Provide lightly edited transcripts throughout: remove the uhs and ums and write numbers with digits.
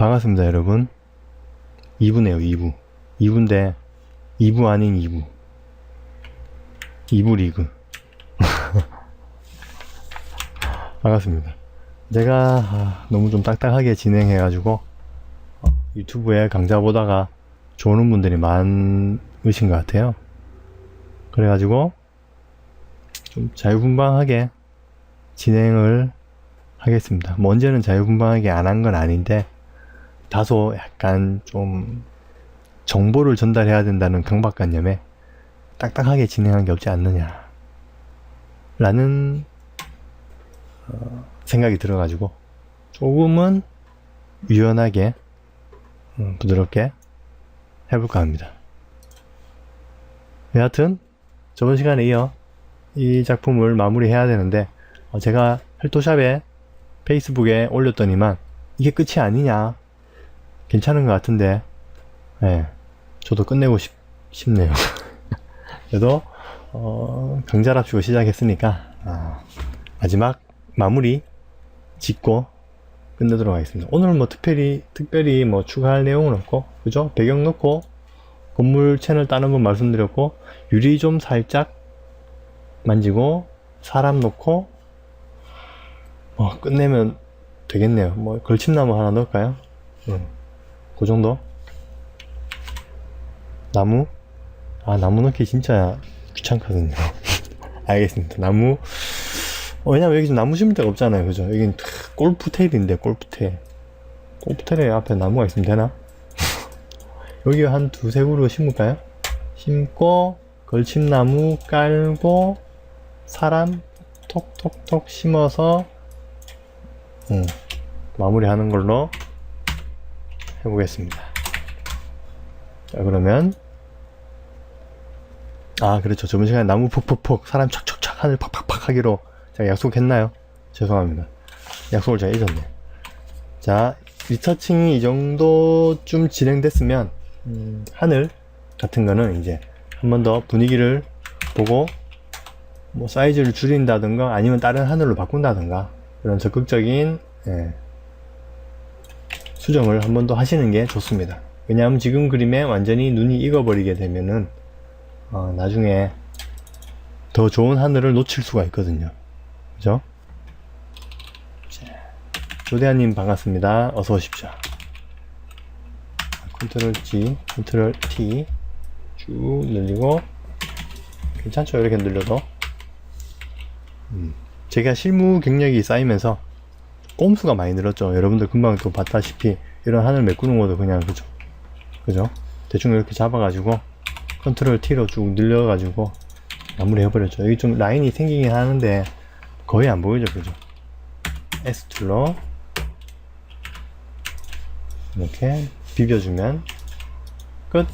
반갑습니다, 여러분. 2부네요, 2부. 2부인데, 2부 아닌 2부. 2부 리그. 반갑습니다. 제가 너무 좀 딱딱하게 진행해가지고, 유튜브에 강좌 보다가 좋은 분들이 많으신 것 같아요. 그래가지고, 좀 자유분방하게 진행을 하겠습니다. 뭐 언제는 자유분방하게 안 한 건 아닌데, 다소 약간 좀 정보를 전달해야 된다는 강박관념에 딱딱하게 진행한 게 없지 않느냐 라는 생각이 들어가지고 조금은 유연하게 부드럽게 해볼까 합니다. 여하튼 저번 시간에 이어 이 작품을 마무리해야 되는데, 제가 헬토샵에 페이스북에 올렸더니만 이게 끝이 아니냐, 괜찮은 것 같은데, 네, 저도 끝내고 싶네요. 그래도 강자랍시고 시작했으니까 마지막 마무리 짓고 끝내도록 하겠습니다. 오늘 뭐 특별히 뭐 추가할 내용은 없고, 그죠? 배경 넣고 건물 채널 따는 건 말씀드렸고, 유리 좀 살짝 만지고 사람 넣고 끝내면 되겠네요. 뭐 걸침나무 하나 넣을까요? 그 정도? 나무? 나무 넣기 진짜 귀찮거든요. 알겠습니다. 나무. 왜냐면 여기 좀 나무 심을 데가 없잖아요. 그죠? 여긴 골프테일인데, 골프테일. 골프테일 앞에 나무가 있으면 되나? 여기 한 두세 그루 심을까요? 심고, 걸침나무 깔고, 사람 톡톡톡 심어서, 마무리 하는 걸로 해보겠습니다. 자, 그러면 그렇죠. 저번 시간에 나무 폭폭폭 사람 척척척 하늘 팍팍팍 하기로 제가 약속했나요? 죄송합니다. 약속을 제가 잊었네. 자, 리터칭이 이 정도쯤 진행됐으면 하늘 같은 거는 이제 한 번 더 분위기를 보고 뭐 사이즈를 줄인다든가 아니면 다른 하늘로 바꾼다든가 그런 적극적인 수정을 한 번 더 하시는 게 좋습니다. 왜냐하면 지금 그림에 완전히 눈이 익어버리게 되면은 나중에 더 좋은 하늘을 놓칠 수가 있거든요. 그죠? 조대한님 반갑습니다. 어서 오십시오. 컨트롤 G, 컨트롤 T 쭉 늘리고, 괜찮죠? 이렇게 늘려도. 제가 실무 경력이 쌓이면서 꼼수가 많이 늘었죠. 여러분들 금방 또 봤다시피 이런 하늘 메꾸는 것도 그냥 그죠? 대충 이렇게 잡아가지고 컨트롤 T로 쭉 늘려가지고 마무리 해버렸죠. 여기 좀 라인이 생기긴 하는데 거의 안 보이죠, 그죠? S 툴로 이렇게 비벼주면 끝.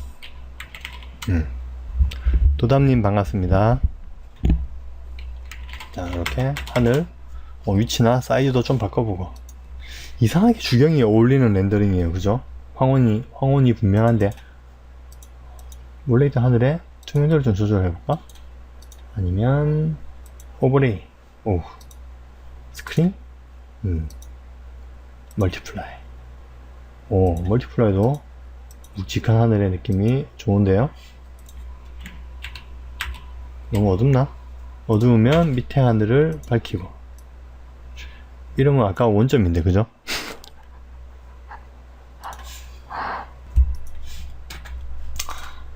도담님 반갑습니다. 자, 이렇게 하늘 위치나 사이즈도 좀 바꿔보고. 이상하게 주경이 어울리는 렌더링이에요, 그죠? 황혼이 분명한데 원래 있던 하늘에 투명도를 좀 조절해볼까? 아니면 오버레이, 스크린, 멀티플라이. 멀티플라이도 묵직한 하늘의 느낌이 좋은데요? 너무 어둡나? 어두우면 밑에 하늘을 밝히고. 이러면 아까 원점인데, 그죠?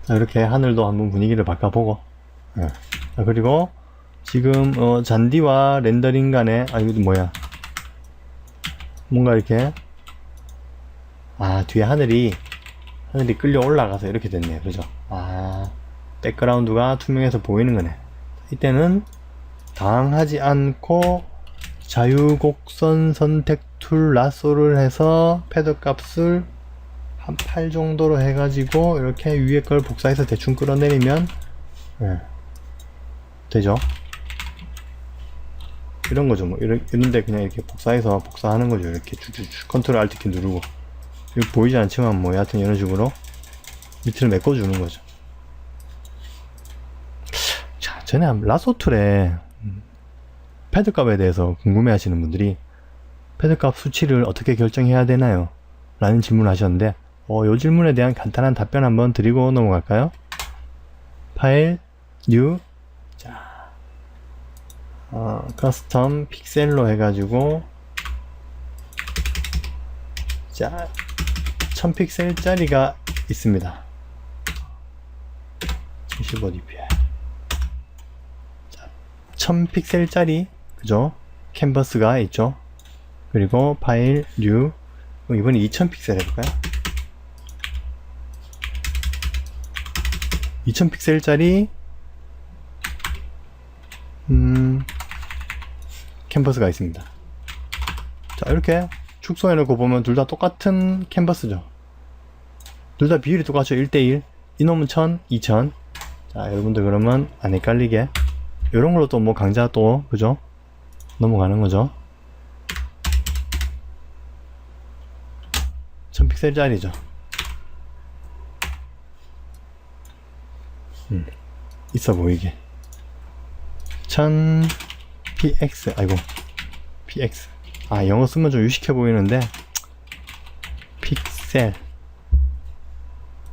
자, 이렇게 하늘도 한번 분위기를 바꿔보고. 자, 그리고 지금 잔디와 렌더링 간에 이거 뭐야, 뭔가 이렇게 뒤에 하늘이 끌려 올라가서 이렇게 됐네요, 그죠? 백그라운드가 투명해서 보이는 거네. 이때는 당하지 않고 자유곡선 선택 툴 라쏘를 해서 패드 값을 한 8 정도로 해가지고 이렇게 위에 걸 복사해서 대충 끌어내리면 되죠. 이런 거죠. 뭐 이런데 그냥 이렇게 복사하는 거죠. 이렇게 쭉쭉쭉 컨트롤 알트 키 누르고. 이거 보이지 않지만 뭐 여하튼 이런 식으로 밑을 메꿔주는 거죠. 자, 전에 라쏘 툴에 패드 값에 대해서 궁금해 하시는 분들이 패드 값 수치를 어떻게 결정해야 되나요? 라는 질문을 하셨는데 요 질문에 대한 간단한 답변 한번 드리고 넘어갈까요? 파일 뉴 자 커스텀 픽셀로 해가지고 자 1000픽셀짜리가 있습니다. 75dpi 자 1000픽셀짜리 그죠? 캔버스가 있죠. 그리고 파일 뉴 이번에 2000픽셀 해볼까요? 2000픽셀짜리 캔버스가 있습니다. 자 이렇게 축소해 놓고 보면 둘 다 똑같은 캔버스죠. 둘 다 비율이 똑같죠. 1대1 이놈은 1000, 2000 자 여러분들 그러면 안 헷갈리게 이런 걸로 또 뭐 강좌 또 그죠? 넘어가는 거죠. 1000픽셀짜리죠. 있어 보이게 1000px 아이고 px 영어 쓰면 좀 유식해 보이는데 픽셀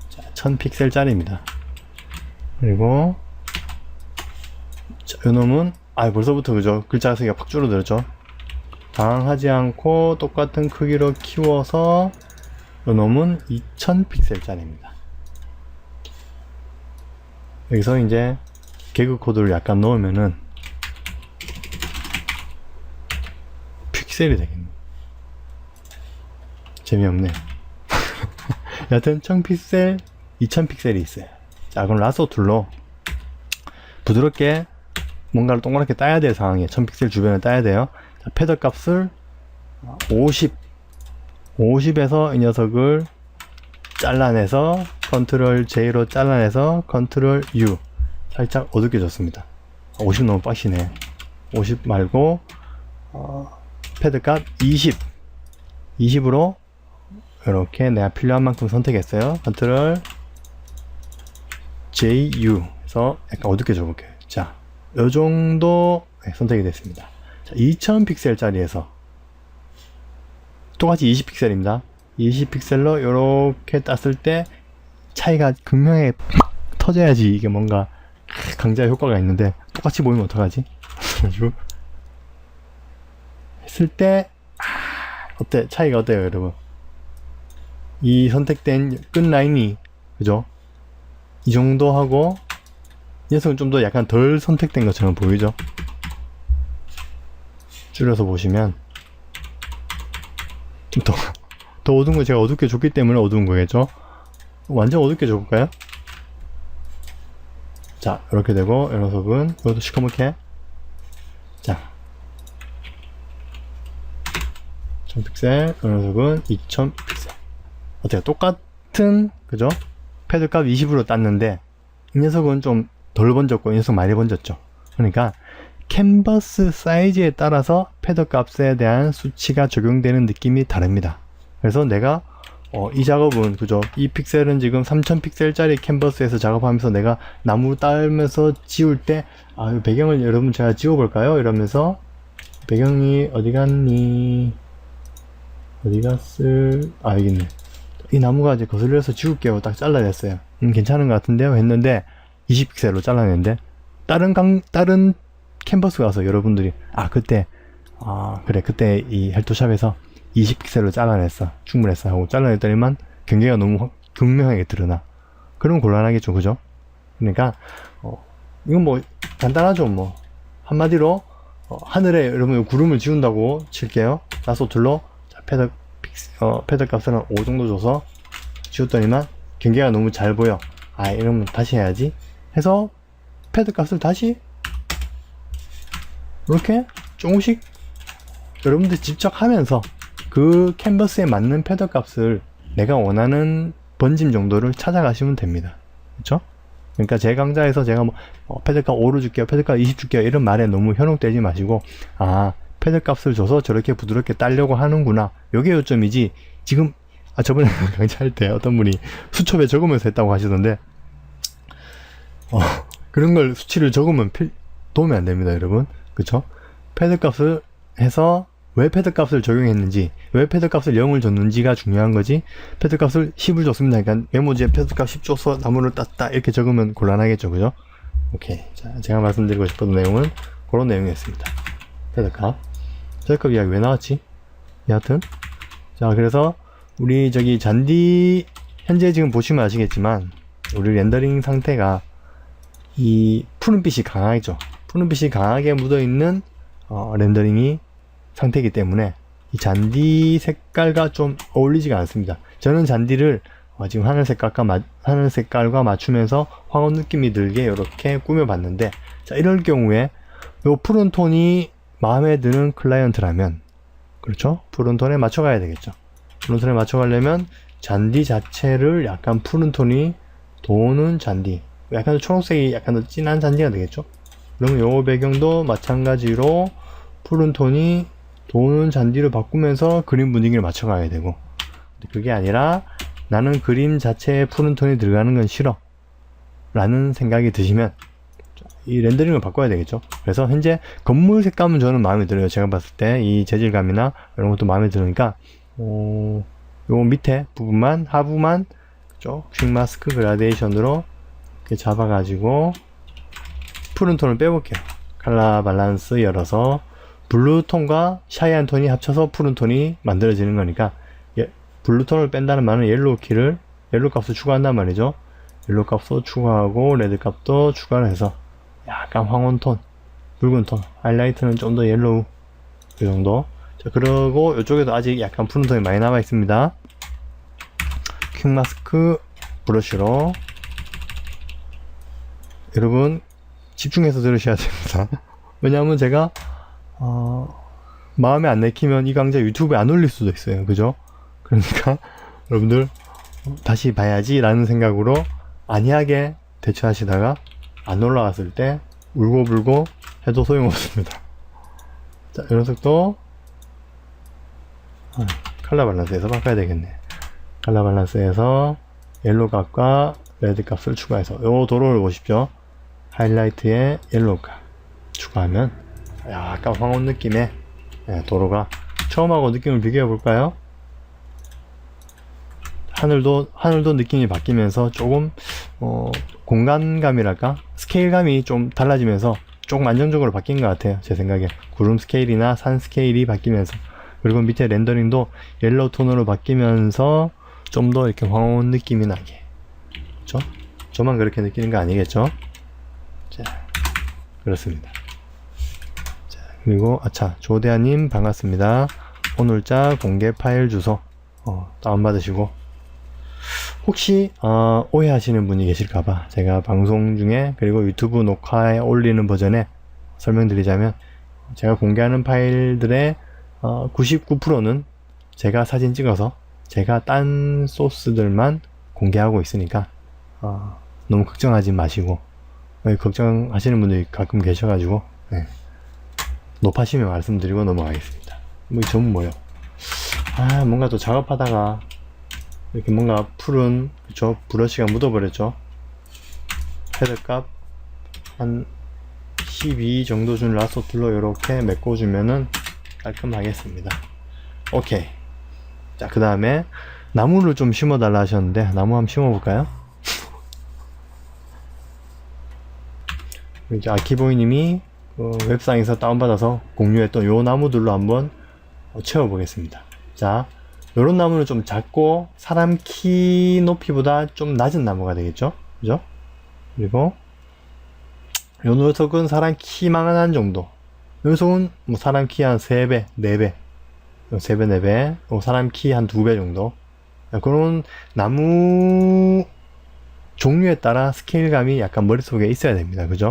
자 1000픽셀짜리입니다. 그리고 자, 요놈은 벌써부터 그죠 글자 크기가 팍 줄어들었죠. 당황하지 않고 똑같은 크기로 키워서 요놈은 2000픽셀짜리입니다. 여기서 이제 개그 코드를 약간 넣으면은 픽셀이 되겠네. 재미없네. 여하튼 1000픽셀, 2000픽셀이 있어요. 자, 그럼 라소 툴로 부드럽게 뭔가를 동그랗게 따야 될 상황에 1000픽셀 주변에 따야 돼요. 자, 패더 값을 50에서 이 녀석을 잘라내서 컨트롤 J로 잘라내서 컨트롤 U 살짝 어둡게 줬습니다. 50 너무 빡시네. 50 말고 패드 값 20으로 이렇게 내가 필요한 만큼 선택했어요. 컨트롤 JU 해서 약간 어둡게 줘볼게요. 자, 요 정도 선택이 됐습니다. 자, 2000픽셀짜리에서 똑같이 20픽셀입니다. 20픽셀로 이렇게 땄을 때 차이가 극명하게 터져야지 이게 뭔가 강자 효과가 있는데 똑같이 보이면 어떡하지? 했을 때 어때? 차이가 어때요 여러분? 이 선택된 끝 라인이 그죠? 이 정도 하고 이 녀석은 좀 더 약간 덜 선택된 것처럼 보이죠? 줄여서 보시면 좀 더 어두운 거 제가 어둡게 줬기 때문에 어두운 거겠죠? 완전 어둡게 줘볼까요? 자, 이렇게 되고, 이 녀석은, 이것도 시커멓게. 자. 1000픽셀, 이 녀석은 2000픽셀. 어때요? 똑같은, 그죠? 패드 값 20으로 땄는데, 이 녀석은 좀 덜 번졌고, 이 녀석 많이 번졌죠. 그러니까, 캔버스 사이즈에 따라서 패드 값에 대한 수치가 적용되는 느낌이 다릅니다. 그래서 내가 이 작업은 그죠? 이 픽셀은 지금 3000픽셀짜리 캔버스에서 작업하면서 내가 나무 따면서 지울 때 이 배경을 여러분 제가 지워볼까요? 이러면서 배경이 어디 갔니? 어디 갔을? 여기 있네. 이 나무가 이제 거슬려서 지울게요. 딱 잘라냈어요. 괜찮은 것 같은데요? 했는데 20픽셀로 잘라냈는데 다른 캔버스 가서 여러분들이 그때 그래 그때 이 헬토샵에서 20픽셀로 잘라냈어 충분했어 하고 잘라냈더니만 경계가 너무 극명하게 드러나. 그러면 곤란하겠죠 그죠? 그러니까 이건 뭐 간단하죠. 뭐 한마디로 하늘에 여러분 구름을 지운다고 칠게요. 라소 툴로 패드 값은 5 정도 줘서 지웠더니만 경계가 너무 잘 보여. 이러면 다시 해야지 해서 패드 값을 다시 이렇게 조금씩 여러분들 직접 하면서 그 캔버스에 맞는 패드 값을 내가 원하는 번짐 정도를 찾아가시면 됩니다. 그렇죠? 그러니까 제 강좌에서 제가 뭐 패드 값 5로 줄게요, 패드 값 20 줄게요 이런 말에 너무 현혹되지 마시고 패드 값을 줘서 저렇게 부드럽게 따려고 하는구나, 요게 요점이지. 지금 저번에 강좌할 때 어떤 분이 수첩에 적으면서 했다고 하시던데 그런 걸 수치를 적으면 도움이 안 됩니다 여러분. 그쵸? 패드 값을 해서 왜 패드 값을 적용했는지, 왜 패드 값을 0을 줬는지가 중요한 거지. 패드 값을 10을 줬습니다. 그러니까 메모지에 패드 값 10 줘서 나무를 땄다 이렇게 적으면 곤란하겠죠, 그죠? 오케이. 자, 제가 말씀드리고 싶었던 내용은 그런 내용이었습니다. 패드 값. 패드 값 이야기 왜 나왔지? 여하튼. 자, 그래서 우리 저기 잔디 현재 지금 보시면 아시겠지만 우리 렌더링 상태가 이 푸른빛이 강하죠. 푸른빛이 강하게 묻어있는 렌더링이 상태이기 때문에 이 잔디 색깔과 좀 어울리지가 않습니다. 저는 잔디를 지금 하늘 색깔과 맞추면서 황혼 느낌이 들게 이렇게 꾸며봤는데, 자, 이럴 경우에 요 푸른 톤이 마음에 드는 클라이언트라면, 그렇죠? 푸른 톤에 맞춰가야 되겠죠. 푸른 톤에 맞춰가려면 잔디 자체를 약간 푸른 톤이 도는 잔디, 약간 더 초록색이 약간 더 진한 잔디가 되겠죠. 그러면 요 배경도 마찬가지로 푸른 톤이 도는 잔디를 바꾸면서 그림 분위기를 맞춰가야 되고, 그게 아니라 나는 그림 자체에 푸른 톤이 들어가는 건 싫어 라는 생각이 드시면 이 렌더링을 바꿔야 되겠죠. 그래서 현재 건물 색감은 저는 마음에 들어요. 제가 봤을 때 이 재질감이나 이런 것도 마음에 들으니까 요 밑에 부분만, 하부만 퀵 마스크 그라데이션으로 이렇게 잡아가지고 푸른 톤을 빼볼게요. 컬러 밸런스 열어서 블루 톤과 샤이한 톤이 합쳐서 푸른 톤이 만들어지는 거니까, 블루 톤을 뺀다는 말은 옐로우 값을 추가한단 말이죠. 옐로우 값도 추가하고 레드 값도 추가를 해서 약간 황혼 톤, 붉은 톤, 하이라이트는 좀 더 옐로우 그 정도. 자, 그리고 이쪽에도 아직 약간 푸른 톤이 많이 남아 있습니다. 퀵 마스크 브러쉬로 여러분 집중해서 들으셔야 됩니다. 왜냐하면 제가 마음에 안 내키면 이 강좌 유튜브에 안 올릴 수도 있어요. 그죠? 그러니까 여러분들 다시 봐야지 라는 생각으로 안이하게 대처하시다가 안 올라왔을 때 울고불고 해도 소용없습니다. 자, 이 녀석도 컬러 밸런스에서 바꿔야 되겠네. 컬러 밸런스에서 옐로우 값과 레드 값을 추가해서 요 도로를 보십시오. 하이라이트에 옐로우 값 추가하면 약간 황혼 느낌의 도로가, 처음하고 느낌을 비교해 볼까요? 하늘도 느낌이 바뀌면서 조금 공간감이랄까, 스케일감이 좀 달라지면서 조금 안정적으로 바뀐 것 같아요. 제 생각에 구름 스케일이나 산 스케일이 바뀌면서, 그리고 밑에 렌더링도 옐로우 톤으로 바뀌면서 좀 더 이렇게 황혼 느낌이 나게, 그렇죠? 저만 그렇게 느끼는 거 아니겠죠? 자, 그렇습니다. 자, 그리고 조대하님 반갑습니다. 오늘자 공개 파일 주소 다운받으시고, 혹시 오해하시는 분이 계실까봐 제가 방송 중에, 그리고 유튜브 녹화에 올리는 버전에 설명드리자면, 제가 공개하는 파일들의 99%는 제가 사진 찍어서 제가 딴 소스들만 공개하고 있으니까 너무 걱정하지 마시고, 걱정하시는 분들이 가끔 계셔가지고 높아시면 말씀드리고 넘어가겠습니다. 이 점은 뭐요? 뭔가 또 작업하다가 이렇게 뭔가 푸른, 그쵸? 브러쉬가 묻어버렸죠. 헤드 값 한 12 정도 준 라소툴로 이렇게 메꿔주면은 깔끔하겠습니다. 오케이. 자, 그 다음에 나무를 좀 심어달라 하셨는데 나무 한번 심어볼까요? 이제 아키보이님이 웹상에서 다운받아서 공유했던 요 나무들로 한번 채워보겠습니다. 자, 요런 나무는 좀 작고 사람 키 높이보다 좀 낮은 나무가 되겠죠? 그죠? 그리고 요 녀석은 사람 키만한 정도. 요 녀석은 뭐 사람 키 한 3배, 4배, 3배, 4배, 사람 키 한 2배 정도. 그런 나무 종류에 따라 스케일감이 약간 머릿속에 있어야 됩니다. 그죠?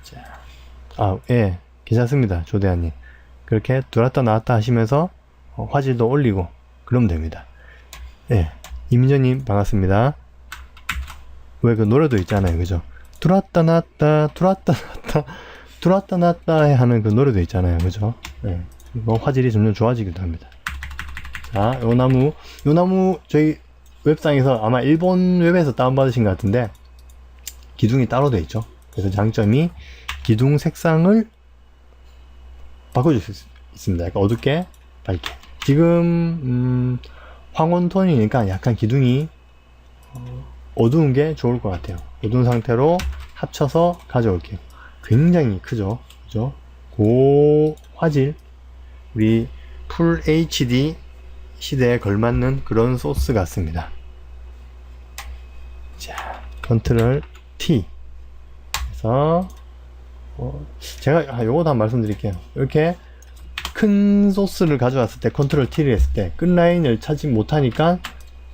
자, 예, 괜찮습니다. 조대한님. 그렇게 들어왔다 나왔다 하시면서 화질도 올리고 그러면 됩니다. 예, 이민정님 반갑습니다. 왜 그 노래도 있잖아요. 그죠? 들어왔다 나왔다, 들어왔다 나왔다, 들어왔다 나왔다 하는 그 노래도 있잖아요. 그죠? 예, 화질이 점점 좋아지기도 합니다. 자, 요 나무 저희 웹상에서 아마 일본 웹에서 다운받으신 것 같은데 기둥이 따로 되어 있죠. 그래서 장점이 기둥 색상을 바꿔줄 수 있습니다. 약간 어둡게 밝게. 지금 황혼 톤이니까 약간 기둥이 어두운 게 좋을 것 같아요. 어두운 상태로 합쳐서 가져올게요. 굉장히 크죠, 그죠? 고화질, 우리 풀 HD 시대에 걸맞는 그런 소스 같습니다. 자, 컨트롤 T 해서 제가 요거 다 말씀드릴게요. 이렇게 큰 소스를 가져왔을 때 컨트롤 T를 했을 때 끝라인을 찾지 못하니까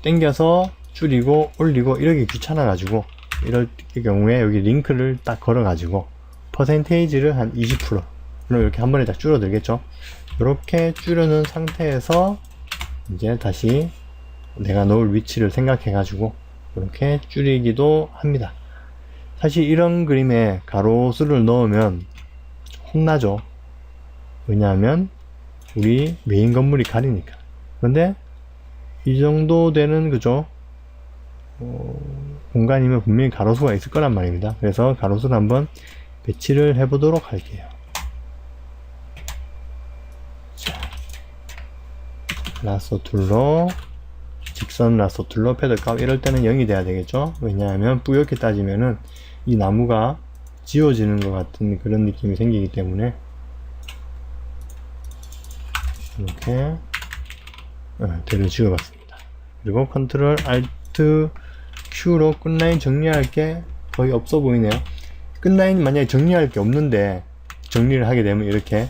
당겨서 줄이고 올리고 이러기 귀찮아 가지고 이럴 경우에 여기 링크를 딱 걸어 가지고 퍼센테이지를 한 20% 그럼 이렇게 한 번에 딱 줄어들겠죠. 이렇게 줄여놓은 상태에서 이제 다시 내가 놓을 위치를 생각해 가지고 이렇게 줄이기도 합니다. 사실 이런 그림에 가로수를 넣으면 혼나죠. 왜냐하면 우리 메인 건물이 가리니까. 그런데 이 정도 되는 그죠 공간이면 분명히 가로수가 있을 거란 말입니다. 그래서 가로수를 한번 배치를 해 보도록 할게요. 자, 라소 툴로 직선 라소 툴로 패드값 이럴 때는 0이 돼야 되겠죠. 왜냐하면 뿌옇게 따지면은 이 나무가 지워지는 것 같은 그런 느낌이 생기기 때문에 이렇게 대를 지워봤습니다. 그리고 컨트롤 알트 Q로 끝라인 정리할 게 거의 없어 보이네요. 끝라인 만약에 정리할 게 없는데 정리를 하게 되면 이렇게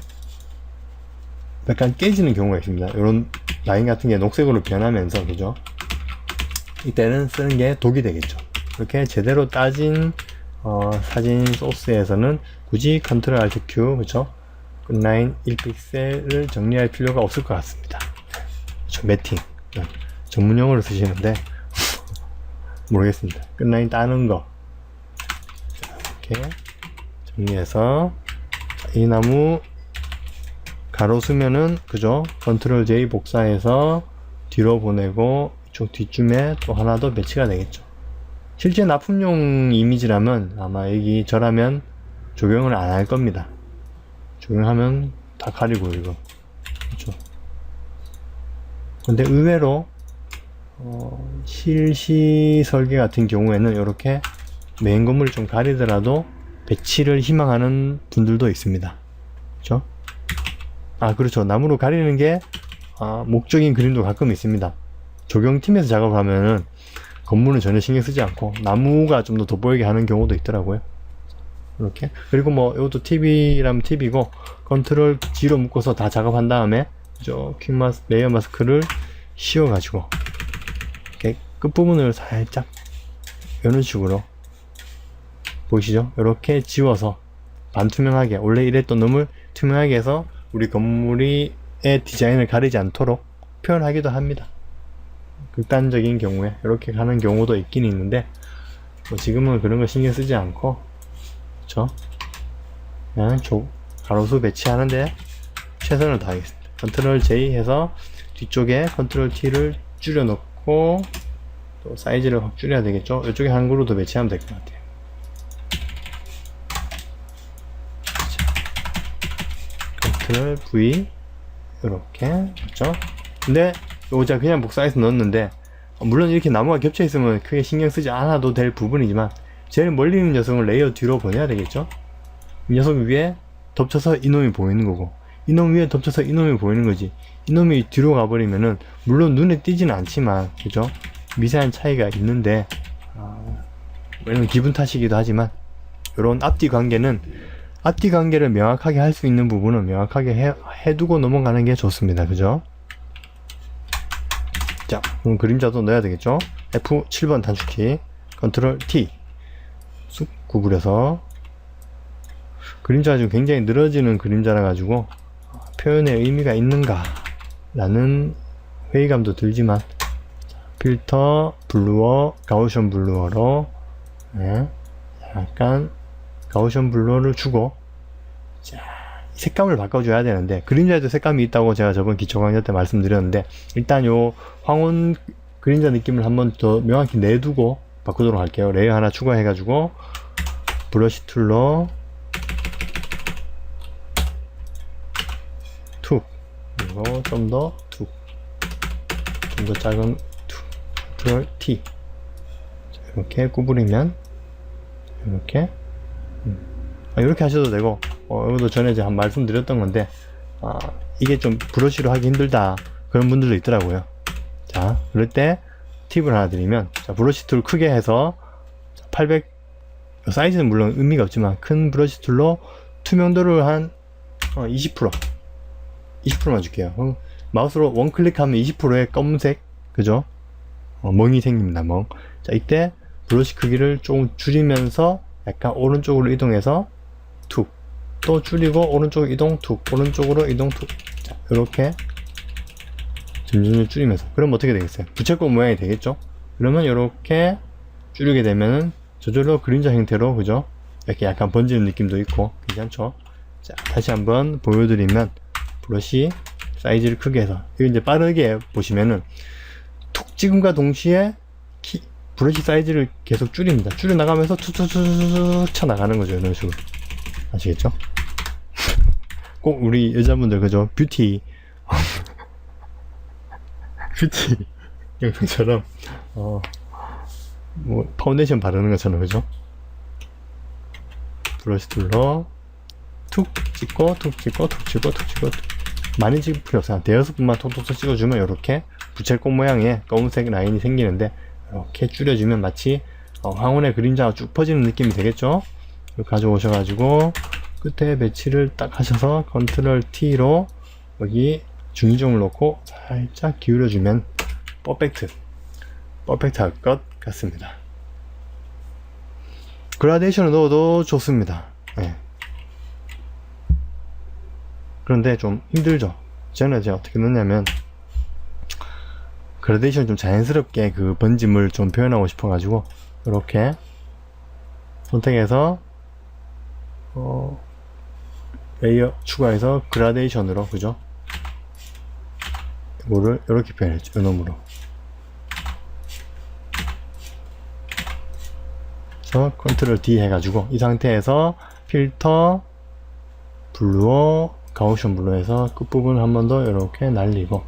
약간 깨지는 경우가 있습니다. 이런 라인 같은 게 녹색으로 변하면서 그죠? 이때는 쓰는 게 독이 되겠죠. 이렇게 제대로 따진 사진 소스에서는 굳이 컨트롤 알트 Q 그죠? 끝라인 1픽셀을 정리할 필요가 없을 것 같습니다. 그렇죠? 매팅 전문용어로 쓰시는데 모르겠습니다. 끝라인 따는 거 이렇게 정리해서 이 나무 가로수면은 그죠? 컨트롤 J 복사해서 뒤로 보내고 이쪽 뒷쯤에 또 하나 더 배치가 되겠죠. 실제 납품용 이미지라면 아마 여기 저라면 적용을 안 할 겁니다. 적용하면 다 가리고 이거 그렇죠. 근데 의외로 실시 설계 같은 경우에는 이렇게 메인 건물을 좀 가리더라도 배치를 희망하는 분들도 있습니다. 그렇죠? 아 그렇죠. 나무로 가리는 게 목적인 그림도 가끔 있습니다. 조경팀에서 작업하면은 건물은 전혀 신경 쓰지 않고 나무가 좀 더 돋보이게 하는 경우도 있더라고요. 이렇게. 그리고 뭐 이것도 팁이라면 팁이고 컨트롤 G로 묶어서 다 작업한 다음에 저 퀵 마스 레이어 마스크를 씌워 가지고 이렇게 끝부분을 살짝 이런 식으로 보이시죠? 이렇게 지워서 반투명하게 원래 이랬던 놈을 투명하게 해서 우리 건물의 디자인을 가리지 않도록 표현하기도 합니다. 극단적인 경우에 이렇게 가는 경우도 있긴 있는데 뭐 지금은 그런 거 신경 쓰지 않고 그쵸? 그냥 가로수 배치하는데 최선을 다하겠습니다. 컨트롤 J 해서 뒤쪽에 컨트롤 T를 줄여 놓고 또 사이즈를 확 줄여야 되겠죠? 이쪽에 한 그루 더 배치하면 될 것 같아요. 컨트롤 V 이렇게 그렇죠? 근데 이거 제가 그냥 복사해서 넣었는데 물론 이렇게 나무가 겹쳐 있으면 크게 신경 쓰지 않아도 될 부분이지만 제일 멀리 있는 녀석을 레이어 뒤로 보내야 되겠죠? 이 녀석 위에 덮쳐서 이놈이 보이는 거고 이놈 위에 덮쳐서 이놈이 보이는 거지. 이놈이 뒤로 가버리면은 물론 눈에 띄지는 않지만 그죠? 미세한 차이가 있는데 왜냐면 기분 탓이기도 하지만 이런 앞뒤 관계를 명확하게 할 수 있는 부분은 명확하게 해두고 넘어가는 게 좋습니다. 그죠? 자, 그럼 그림자도 넣어야 되겠죠? F7번 단축키, 컨트롤 T 쑥 구부려서 그림자가 지금 굉장히 늘어지는 그림자라 가지고 표현에 의미가 있는가 라는 회의감도 들지만 필터 블루어 가우션 블루어로 약간 가우션 블루어를 주고 자, 색감을 바꿔줘야 되는데 그림자에도 색감이 있다고 제가 저번 기초 강좌 때 말씀드렸는데 일단 요 황혼 그림자 느낌을 한번 더 명확히 내두고 바꾸도록 할게요. 레이어 하나 추가해 가지고 브러쉬 툴로 툭 그리고 좀 더 툭, 좀 더 작은 툭, 컨트롤 T. 자, 이렇게 구부리면 이렇게 이렇게 하셔도 되고, 이것도 전에 제가 한 말씀드렸던 건데, 이게 좀 브러쉬로 하기 힘들다 그런 분들도 있더라고요. 자, 그럴 때 팁을 하나 드리면, 자, 브러쉬 툴 크게 해서 800 사이즈는 물론 의미가 없지만 큰 브러쉬 툴로 투명도를 한 20%만 줄게요. 마우스로 원클릭하면 20%의 검은색, 그죠? 멍이 생깁니다. 멍. 자, 이때 브러쉬 크기를 조금 줄이면서 약간 오른쪽으로 이동해서 툭, 또 줄이고 오른쪽 이동 툭, 오른쪽으로 이동 툭. 자, 이렇게 점점 줄이면서, 그럼 어떻게 되겠어요? 부채꼴 모양이 되겠죠? 그러면 이렇게 줄이게 되면은 저절로 그림자 형태로, 그죠? 이렇게 약간 번지는 느낌도 있고 괜찮죠? 자, 다시 한번 보여드리면, 브러쉬 사이즈를 크게 해서, 이거 이제 빠르게 보시면은 툭 찍음과 동시에 브러쉬 사이즈를 계속 줄입니다. 줄여 나가면서 툭툭툭툭 쳐 나가는 거죠. 이런 식으로. 아시겠죠? 꼭 우리 여자분들, 그죠? 뷰티 영상처럼 뭐 파운데이션 바르는 것처럼, 그죠? 브러쉬 툴로 툭 찍고 툭 찍고 툭 찍고 툭 찍고 많이 찍을 필요 없어요. 대여섯 분만 톡톡톡 찍어주면 이렇게 부채꽃 모양의 검은색 라인이 생기는데, 이렇게 줄여주면 마치 황혼의 그림자가 쭉 퍼지는 느낌이 되겠죠? 이렇게 가져오셔가지고 끝에 배치를 딱 하셔서 컨트롤 T로 여기 중이점을 놓고 살짝 기울여주면 퍼펙트 할 것 같습니다. 그라데이션을 넣어도 좋습니다. 네. 그런데 좀 힘들죠. 저는 이제 어떻게 넣냐면, 그라데이션 좀 자연스럽게 그 번짐을 좀 표현하고 싶어가지고 이렇게 선택해서 레이어 추가해서 그라데이션으로, 그죠? 이거를 이렇게 표현했죠. 이놈으로. 그래서 컨트롤 D 해가지고 이 상태에서 필터 블루어 가우션 블루 해서 끝부분을 한 번 더 이렇게 날리고,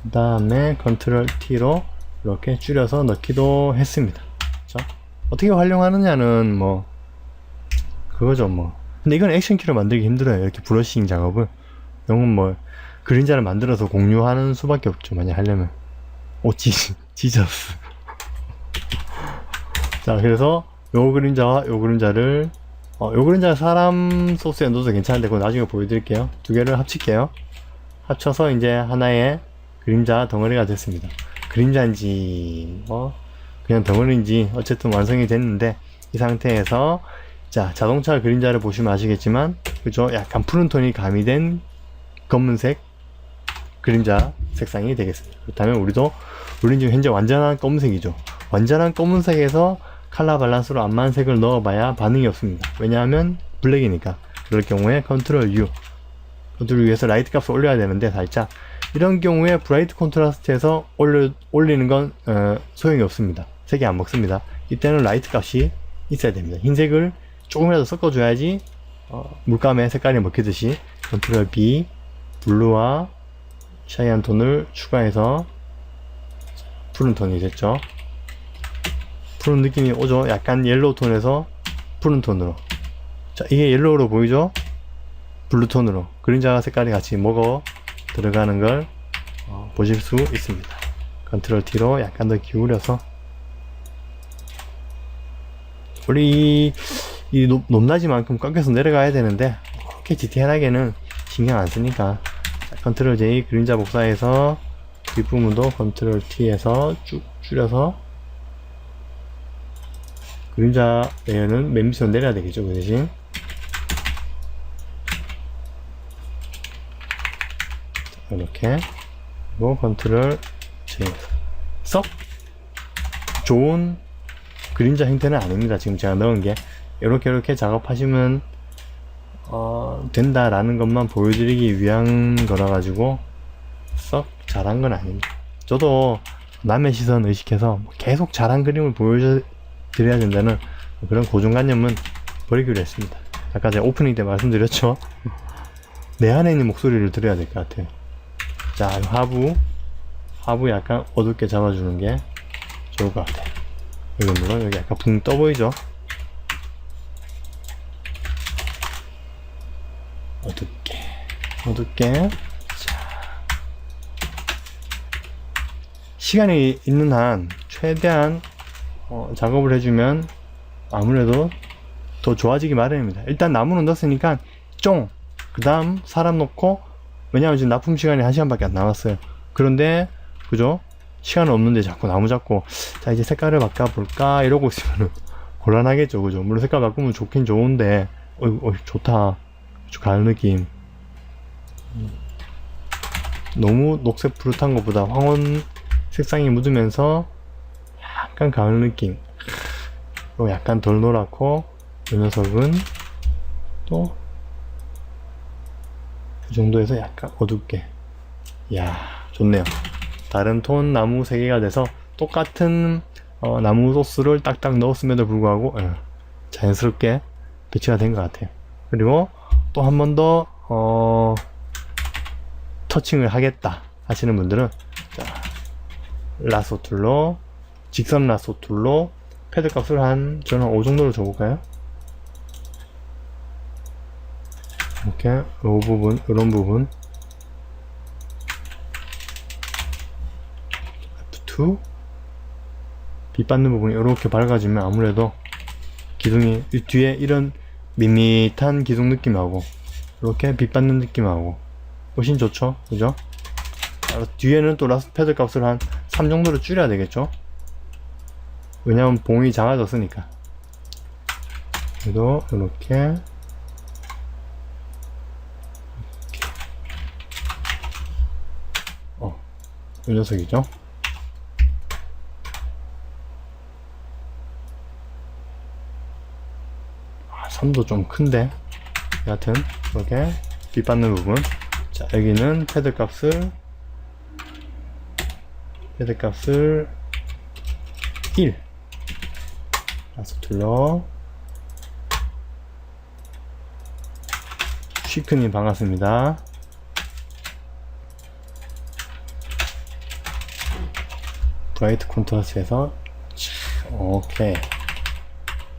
그 다음에 컨트롤 T로 이렇게 줄여서 넣기도 했습니다. 그렇죠? 어떻게 활용하느냐는 뭐 그거죠 뭐. 근데 이건 액션키로 만들기 힘들어요. 이렇게 브러싱 작업을. 이건 뭐 그림자를 만들어서 공유하는 수밖에 없죠, 만약 하려면. 지저스. 자, 그래서 요 그림자와 요 그림자를 요 그림자 사람 소스에 넣어도 괜찮은데 그거 나중에 보여드릴게요. 두 개를 합칠게요. 합쳐서 이제 하나의 그림자 덩어리가 됐습니다. 그림자인지 뭐 그냥 덩어리인지 어쨌든 완성이 됐는데, 이 상태에서 자, 자동차 그림자를 보시면 아시겠지만, 그죠? 약간 푸른 톤이 가미된 검은색 그림자 색상이 되겠습니다. 그렇다면 우리는 지금 현재 완전한 검은색이죠. 완전한 검은색에서 컬러 밸런스로 안 맞는 색을 넣어봐야 반응이 없습니다. 왜냐하면 블랙이니까. 그럴 경우에 컨트롤 U에서 라이트 값을 올려야 되는데, 살짝 이런 경우에 브라이트 콘트라스트에서 올리는 건 소용이 없습니다. 색이 안 먹습니다. 이때는 라이트 값이 있어야 됩니다. 흰색을 조금이라도 섞어줘야지 물감의 색깔이 먹히듯이. 컨트롤 B, 블루와 샤이한 톤을 추가해서 푸른 톤이 됐죠. 푸른 느낌이 오죠. 약간 옐로우 톤에서 푸른 톤으로. 자, 이게 옐로우로 보이죠? 블루 톤으로 그림자 색깔이 같이 먹어 들어가는 걸 보실 수 있습니다. 컨트롤 T로 약간 더 기울여서, 우리 이 높낮이만큼 꺾여서 내려가야 되는데 그렇게 디테일하게는 신경 안 쓰니까, 컨트롤 J 그림자 복사해서 뒷부분도 컨트롤 T에서 쭉 줄여서 그림자 레이어는 맨 밑으로 내려야 되겠죠, 그 대신. 이렇게. 그리고 컨트롤 J. 썩 좋은 그림자 형태는 아닙니다. 지금 제가 넣은 게. 이렇게 작업하시면 된다라는 것만 보여드리기 위한 거라 가지고 썩 잘한 건 아닙니다. 저도 남의 시선 의식해서 계속 잘한 그림을 보여드려야 된다는 그런 고정관념은 버리기로 했습니다. 아까 제가 오프닝 때 말씀드렸죠. 내 안에 있는 목소리를 들어야 될 것 같아요. 자, 하부 약간 어둡게 잡아주는 게 좋을 것 같아요. 여기 물론 여기 약간 붕 떠 보이죠? 어둡게. 자, 시간이 있는 한 최대한 작업을 해주면 아무래도 더 좋아지기 마련입니다. 일단 나무는 넣었으니까 그 다음 사람 놓고, 왜냐면 지금 납품 시간이 1시간밖에 안 남았어요. 그런데 그죠? 시간은 없는데 자꾸 나무 잡고, 자 이제 색깔을 바꿔볼까 이러고 있으면 곤란하겠죠. 그죠? 물론 색깔 바꾸면 좋긴 좋은데 좋다. 가을 느낌. 너무 녹색 푸릇한 것보다 황혼 색상이 묻으면서 약간 가을 느낌. 또 약간 덜 노랗고, 이 녀석은 또 이 정도에서 약간 어둡게. 이야, 좋네요. 다른 톤 나무 3개가 돼서 똑같은 나무 소스를 딱딱 넣었음에도 불구하고 자연스럽게 배치가 된 것 같아요. 그리고 또 한 번 더 터칭을 하겠다 하시는 분들은, 자, 라소 툴로, 직선 라소 툴로 패드 값을 저는 5 정도로 줘볼까요? 이렇게 이 부분, 이런 부분 F2 빛 받는 부분이 이렇게 밝아지면 아무래도 기둥이 뒤에 이런 밋밋한 기둥 느낌하고 이렇게 빛 받는 느낌하고 훨씬 좋죠, 그죠? 뒤에는 또 라스트 패드 값을 한 3 정도로 줄여야 되겠죠? 왜냐면 봉이 작아졌으니까. 그래도 이렇게 이 녀석이죠. 선도 좀 큰데 여하튼 이렇게 빛 받는 부분. 자, 여기는 패드 값을 1 라서 둘러. 쉬크님 반갑습니다. 브라이트 콘트라스트에서 오케이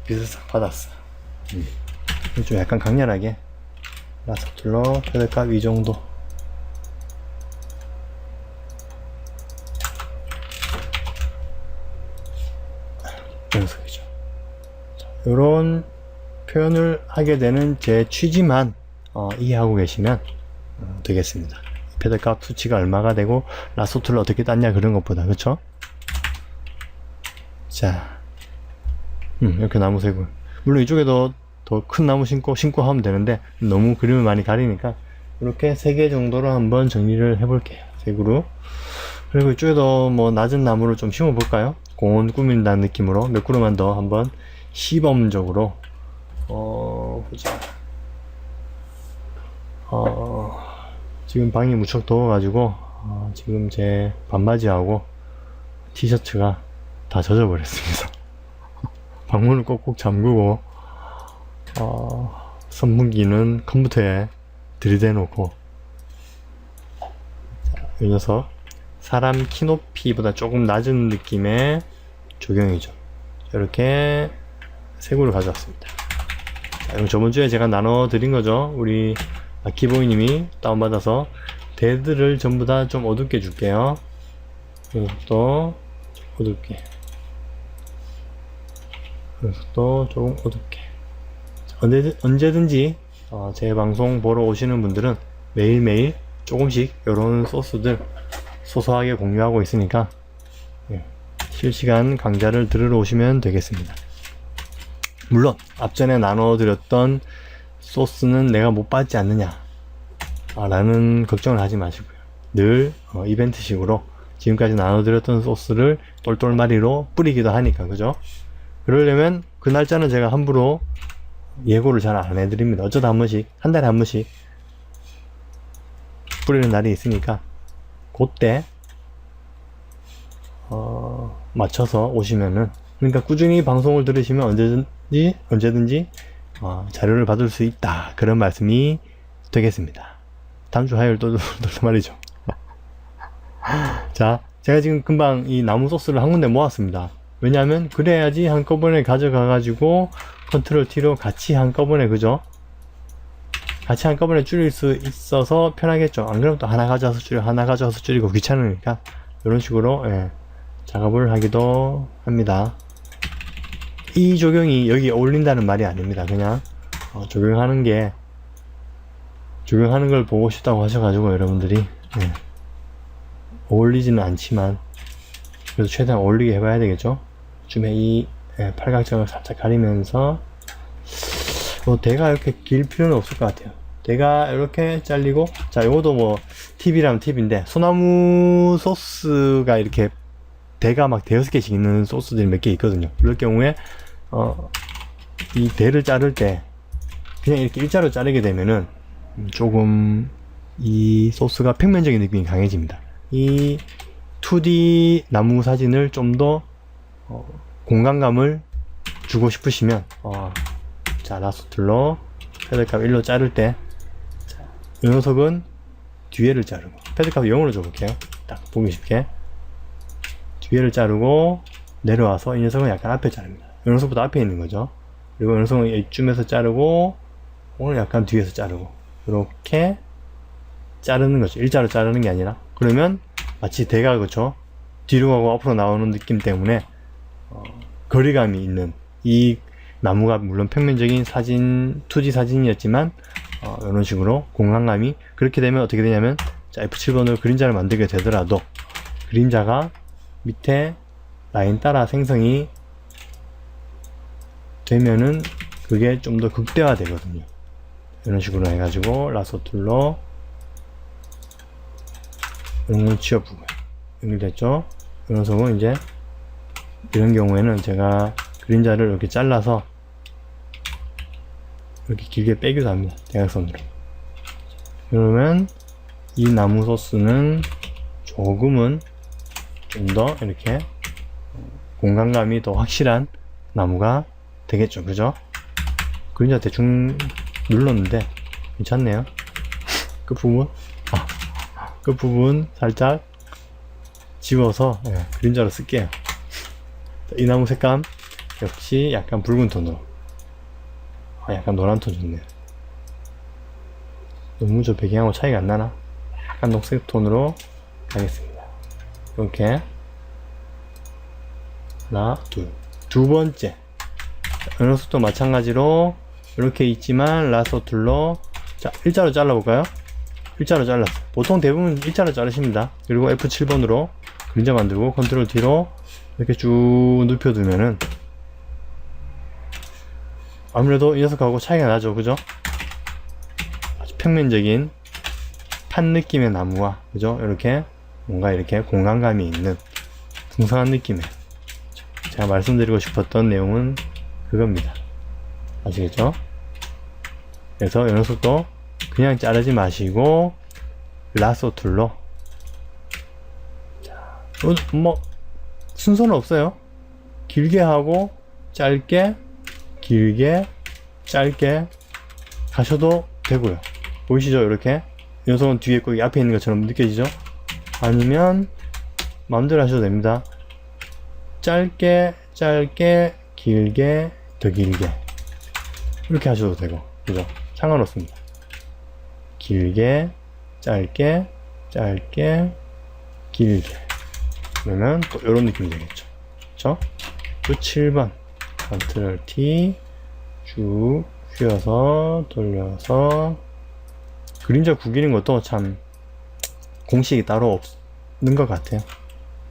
빛을 싹 받았어. 좀 약간 강렬하게 라서 둘러 패드값 이 정도. 이 녀석이죠. 이런 표현을 하게 되는 제 취지만 이해하고 계시면 되겠습니다. 패드값 수치가 얼마가 되고 라소툴을 어떻게 땄냐 그런 것보다, 그쵸? 자, 이렇게 나무 색을, 물론 이쪽에도 더 큰 나무 심고 하면 되는데 너무 그림을 많이 가리니까 이렇게 3개 정도로 한번 정리를 해볼게요, 색으로. 그리고 이쪽에도 뭐 낮은 나무를 좀 심어 볼까요? 공원 꾸민다는 느낌으로 몇 그루만 더 한번 시범적으로 보자. 지금 방이 무척 더워가지고 지금 제 반바지하고 티셔츠가 다 젖어버렸습니다. 방문을 꼭꼭 잠그고 선풍기는 컴퓨터에 들이대놓고. 이 녀석 사람 키높이보다 조금 낮은 느낌의 조경이죠. 이렇게 색으로 가져왔습니다. 자, 이거 저번주에 제가 나눠드린 거죠. 우리 아키보이님이 다운받아서 데드를 전부 다 좀 어둡게 줄게요. 이것도 어둡게, 이것도 조금 어둡게. 언제든지 제 방송 보러 오시는 분들은 매일매일 조금씩 이런 소스들 소소하게 공유하고 있으니까 실시간 강좌를 들으러 오시면 되겠습니다. 물론 앞전에 나눠드렸던 소스는 내가 못 받지 않느냐 라는 걱정을 하지 마시고요. 늘 이벤트식으로 지금까지 나눠드렸던 소스를 똘똘마리로 뿌리기도 하니까, 그죠? 그러려면 그 날짜는 제가 함부로 예고를 잘 안 해드립니다. 어쩌다 한 번씩, 한 달에 한 번씩 뿌리는 날이 있으니까 그때 맞춰서 오시면은, 그러니까 꾸준히 방송을 들으시면 언제든지 자료를 받을 수 있다, 그런 말씀이 되겠습니다. 다음 주 화요일 또 말이죠. 자, 제가 지금 금방 이 나무 소스를 한 군데 모았습니다. 왜냐하면 그래야지 한꺼번에 가져가가지고 컨트롤 T로 같이 한꺼번에, 그죠? 같이 한꺼번에 줄일 수 있어서 편하겠죠. 안 그러면 또 하나 가져와서 줄이고 하나 가져와서 줄이고 귀찮으니까 이런 식으로 작업을 하기도 합니다. 이 조경이 여기 어울린다는 말이 아닙니다. 그냥 적용하는 걸 보고 싶다고 하셔가지고 여러분들이 어울리지는 않지만 그래도 최대한 어울리게 해봐야 되겠죠. 쯤에 이 팔각정을 살짝 가리면서 대가 이렇게 길 필요는 없을 것 같아요. 대가 이렇게 잘리고, 자, 요것도 뭐 팁이라면 팁인데, 소나무 소스가 이렇게 대가 막 대여섯 개씩 있는 소스들이 몇 개 있거든요. 그럴 경우에 이 대를 자를 때 그냥 이렇게 일자로 자르게 되면은 조금 이 소스가 평면적인 느낌이 강해집니다. 이 2D 나무 사진을 좀 더 공간감을 주고 싶으시면 자, 라sso 툴로 패드값 1로 자를 때, 자, 이 녀석은 뒤에를 자르고, 패드값 0으로 줘볼게요. 딱 보기 쉽게. 뒤에를 자르고 내려와서 이 녀석은 약간 앞에 자릅니다. 이 녀석보다 앞에 있는 거죠. 그리고 이 녀석은 이쯤에서 자르고 오늘 약간 뒤에서 자르고 이렇게 자르는 거죠. 일자로 자르는 게 아니라. 그러면 마치 대가, 그쵸? 뒤로 가고 앞으로 나오는 느낌 때문에 거리감이 있는, 이 나무가 물론 평면적인 사진, 2D 사진이었지만 이런 식으로 공간감이, 그렇게 되면 어떻게 되냐면, 자, F7번으로 그림자를 만들게 되더라도 그림자가 밑에 라인 따라 생성이 되면은 그게 좀 더 극대화 되거든요. 이런 식으로 해가지고 라sso 툴로 이런 걸 지워보고요. 연결됐죠? 이 녀석은 이제 이런 경우에는 제가 그림자를 이렇게 잘라서 이렇게 길게 빼기도 합니다. 대각선으로. 그러면 이 나무 소스는 조금은 좀 더 이렇게 공간감이 더 확실한 나무가 되겠죠. 그죠? 그림자 대충 눌렀는데 괜찮네요. 끝부분 끝부분 살짝 지워서 그림자로 쓸게요. 이 나무 색감 역시 약간 붉은 톤으로, 약간 노란 톤 좋네요. 너무 저 배경하고 차이가 안 나나? 약간 녹색 톤으로 가겠습니다. 이렇게 하나, 두 번째, 이 녀석도 마찬가지로 이렇게 있지만 라sso 툴로, 자, 일자로 잘라볼까요? 일자로 잘랐어요. 보통 대부분 일자로 자르십니다. 그리고 F7번으로 그림자 만들고 컨트롤 D로 이렇게 쭉 눕혀두면은 아무래도 이 녀석하고 차이가 나죠. 그죠? 아주 평면적인 판 느낌의 나무와, 그죠? 이렇게 뭔가 이렇게 공간감이 있는 풍성한 느낌의, 제가 말씀드리고 싶었던 내용은 그겁니다. 아시겠죠? 그래서 이 녀석도 그냥 자르지 마시고 라sso 툴로, 자, 뭐 순서는 없어요. 길게 하고 짧게, 길게, 짧게 가셔도 되고요. 보이시죠? 이렇게 이 녀석은 뒤에 있고 앞에 있는 것처럼 느껴지죠? 아니면 마음대로 하셔도 됩니다. 짧게, 짧게, 길게, 더 길게 이렇게 하셔도 되고, 그죠? 상관없습니다. 길게, 짧게, 짧게, 길게. 그러면 또 이런 느낌이 되겠죠. 그쵸? 또 7번 컨트롤 T 쭉 휘어서 돌려서, 그림자 구기는 것도 참 공식이 따로 없는 것 같아요.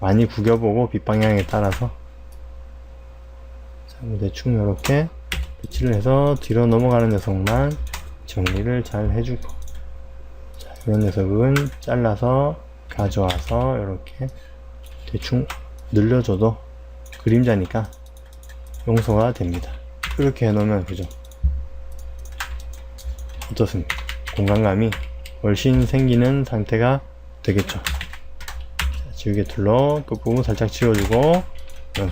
많이 구겨보고 빛 방향에 따라서, 자, 대충 이렇게 배치를 해서 뒤로 넘어가는 녀석만 정리를 잘 해주고, 자, 이런 녀석은 잘라서 가져와서 이렇게 대충 늘려줘도 그림자니까 용서가 됩니다. 이렇게 해놓으면, 그죠? 어떻습니까? 공간감이 훨씬 생기는 상태가 되겠죠. 자, 지우개 툴로 끝부분 살짝 지워주고,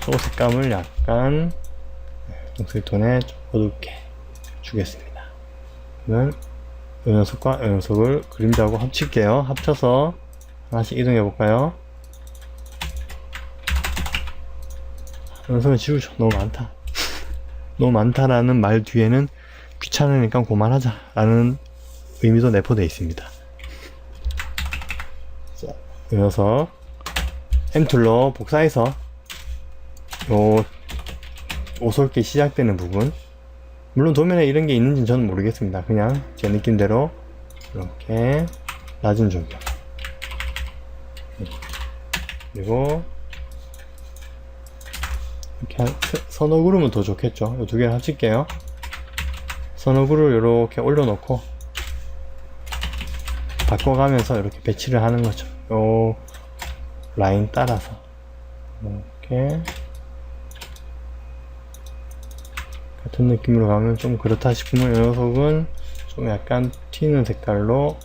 소 색감을 약간 녹색 톤에 좀 어둡게 주겠습니다. 그러면 이 녀석과 이 녀석을 그림자하고 합칠게요. 합쳐서 하나씩 이동해 볼까요? 연속은 지우죠. 너무 많다. 너무 많다라는 말 뒤에는 귀찮으니까 그만하자 라는 의미도 내포되어 있습니다. 자, 이 녀석 M툴로 복사해서 요 오솔게 시작되는 부분, 물론 도면에 이런 게 있는지는 저는 모르겠습니다. 그냥 제 느낌대로 이렇게 낮은 조경, 그리고 이렇게 서너 그루면 더 좋겠죠. 이 두 개를 합칠게요. 서너 그루를 이렇게 올려놓고 바꿔가면서 이렇게 배치를 하는 거죠. 요 라인 따라서 이렇게 같은 느낌으로 가면 좀 그렇다 싶으면 이 녀석은 좀 약간 튀는 색깔로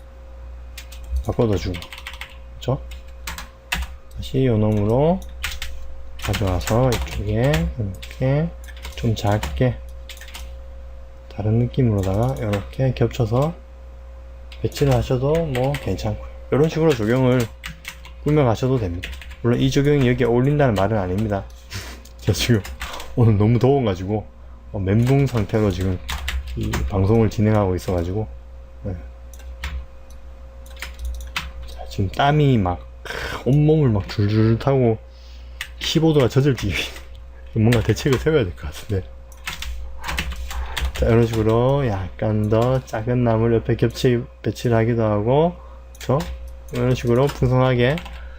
바꿔줘주고, 그쵸? 다시 요 놈으로 가져와서 이쪽에 이렇게 좀 작게 다른 느낌으로다가 이렇게 겹쳐서 배치를 하셔도 뭐 괜찮고요. 이런 식으로 조경을 꾸며 가셔도 됩니다. 물론 이 조경이 여기에 어울린다는 말은 아닙니다. 저 지금 오늘 너무 더워가지고 멘붕 상태로 지금 이 방송을 진행하고 있어가지고, 네. 자, 지금 땀이 막 온몸을 막 줄줄 타고 키보드가 젖을지 뭔가 대책을 세워야 될 것 같은데. 자, 이런 식으로 약간 더 작은 나무를 옆에 배치를 하기도 하고, 그쵸? 이런 식으로 풍성하게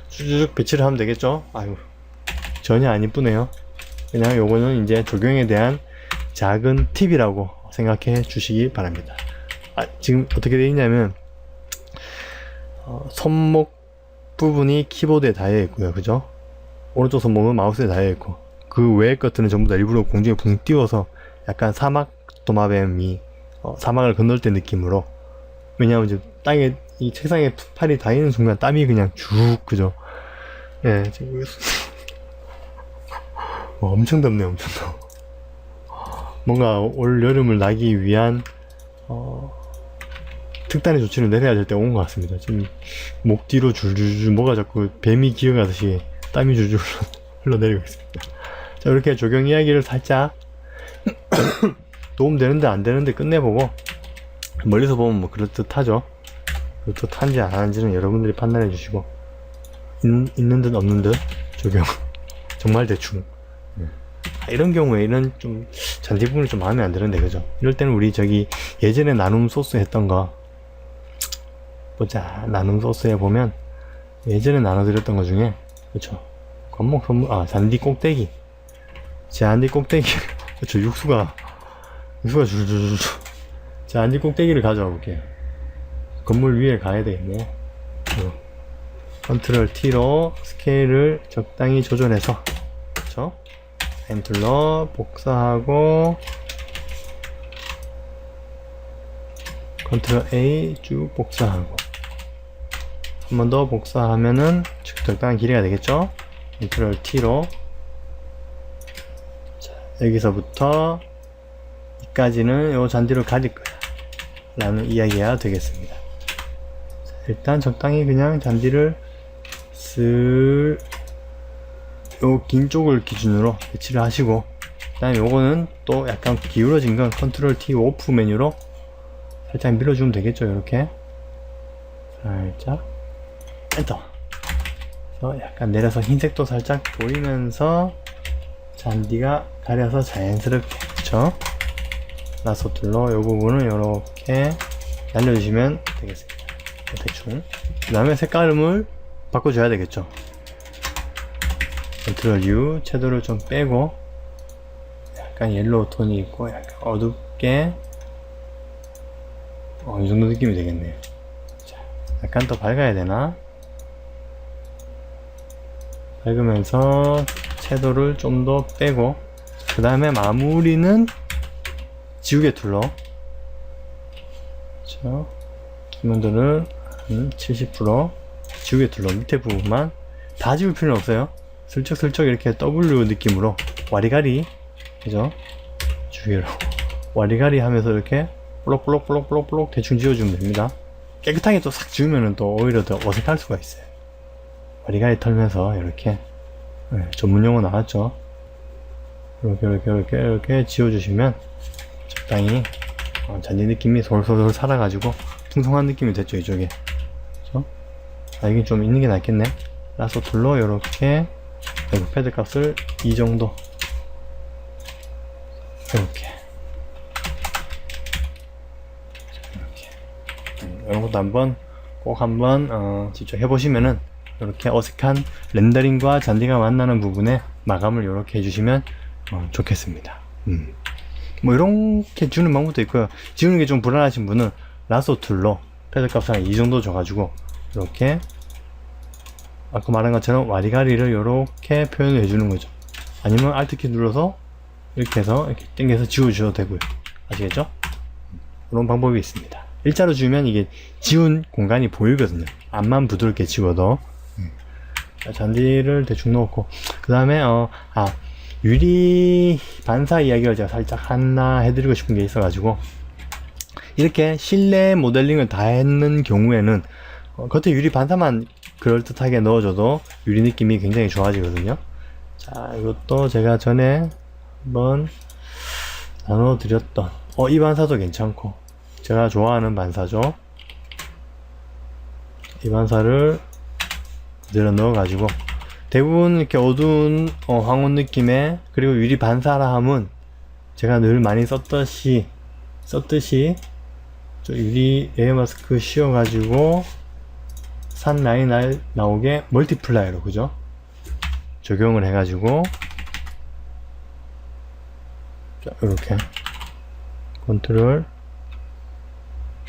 쭈쭈쭉 배치를 하면 되겠죠? 아유, 전혀 안 이쁘네요. 그냥 요거는 이제 조경에 대한 작은 팁이라고 생각해 주시기 바랍니다. 지금 어떻게 되어 있냐면, 손목 부분이 키보드에 닿여 있고요. 그죠? 오른쪽 손목은 마우스에 닿여 있고, 그 외의 것들은 전부 다 일부러 공중에 붕 띄워서 약간 사막 도마뱀이 사막을 건널 때 느낌으로, 왜냐하면 이제 땅에 이 책상에 팔이 닿이는 순간 땀이 그냥 쭉, 그죠? 예, 지금 엄청 덥네요. 엄청 더워. 뭔가 올 여름을 나기 위한 특단의 조치를 내려야 될 때 온 것 같습니다. 지금 목 뒤로 줄줄줄 뭐가 자꾸 뱀이 기어가듯이 땀이 줄줄 흘러내리고 있습니다. 자, 이렇게 조경 이야기를 살짝 도움되는데 안 되는데 끝내보고, 멀리서 보면 뭐 그럴듯하죠. 그럴듯한지 안 하는지는 여러분들이 판단해 주시고, 있는 듯 없는 듯 조경 정말 대충. 이런 경우에 이런 좀 잔디 부분이 좀 마음에 안 드는데, 그죠? 이럴 때는 우리 저기 예전에 나눔 소스 했던 거 보자. 나눔 소스에 보면 예전에 나눠드렸던 거 중에, 그쵸? 건목 선물, 잔디 꼭대기. 잔디 꼭대기. 그쵸? 육수가 줄줄줄. 잔디 꼭대기를 가져와 볼게요. 건물 위에 가야 되겠네. 컨트롤 T로 스케일을 적당히 조절해서, 그쵸? 엔툴러 복사하고 컨트롤 A 쭉 복사하고, 한 번 더 복사하면은 적당한 길이가 되겠죠? 컨트롤 T로. 자, 여기서부터 이까지는 요 잔디로 가릴 거야 라는 이야기가 되겠습니다. 자, 일단 적당히 그냥 잔디를 쓱 요 긴 쪽을 기준으로 배치를 하시고, 그 다음에 요거는 또 약간 기울어진 건 컨트롤 T 오프 메뉴로 살짝 밀어주면 되겠죠. 이렇게 살짝 엔터. 그래서 약간 내려서 흰색도 살짝 보이면서 잔디가 가려서 자연스럽게, 그쵸? 라소툴로 요 부분을 이렇게 날려주시면 되겠습니다. 대충. 그 다음에 색깔을 바꿔줘야 되겠죠. 컨트롤 U, 채도를 좀 빼고 약간 옐로우 톤이 있고 약간 어둡게, 이 정도 느낌이 되겠네요. 자, 약간 더 밝아야 되나? 밝으면서 채도를 좀 더 빼고, 그 다음에 마무리는 지우개 툴로, 그렇죠? 키면도를 한 70% 지우개 툴로 밑에 부분만 다 지울 필요는 없어요. 슬쩍슬쩍 이렇게 W 느낌으로 와리가리, 그죠? 주위로 와리가리 하면서 이렇게 볼록볼록 대충 지워주면 됩니다. 깨끗하게 또 싹 지우면은 또 오히려 더 어색할 수가 있어요. 와리가리 털면서 이렇게 전문 용어 나왔죠. 이렇게 지워주시면 적당히 잔디 느낌이 솔솔솔 살아가지고 풍성한 느낌이 됐죠. 이쪽에. 그렇죠? 이게 좀 있는 게 낫겠네. 라소 툴로 이렇게 패드 값을 이 정도 이렇게 이런 것도 한번 꼭 한번 직접 해보시면은 이렇게 어색한 렌더링과 잔디가 만나는 부분에 마감을 이렇게 해주시면 좋겠습니다. 뭐 이렇게 주는 방법도 있고요. 지우는 게 좀 불안하신 분은 라소 툴로 패드 값을 한 이 정도 줘가지고 이렇게 아까 말한 것처럼 와리가리를 이렇게 표현을 해주는 거죠. 아니면 Alt키 눌러서 이렇게 해서 이렇게 당겨서 지워주셔도 되고요. 아시겠죠? 그런 방법이 있습니다. 일자로 지우면 이게 지운 공간이 보이거든요. 앞만 부드럽게 지워도. 잔디를 대충 넣고 그 다음에 유리 반사 이야기를 제가 살짝 하나 해드리고 싶은 게 있어가지고, 이렇게 실내 모델링을 다 했는 경우에는 겉에 유리 반사만 그럴듯하게 넣어줘도 유리 느낌이 굉장히 좋아지거든요. 자, 이것도 제가 전에 한번 나눠드렸던 이 반사도 괜찮고 제가 좋아하는 반사죠. 이 반사를 그대로 넣어가지고 대부분 이렇게 어두운 황혼 느낌의, 그리고 유리 반사라 함은 제가 늘 많이 썼듯이 저 유리 에어 마스크 씌워가지고 산 라인 나오게 멀티플라이로, 그죠? 적용을 해가지고 자, 이렇게 컨트롤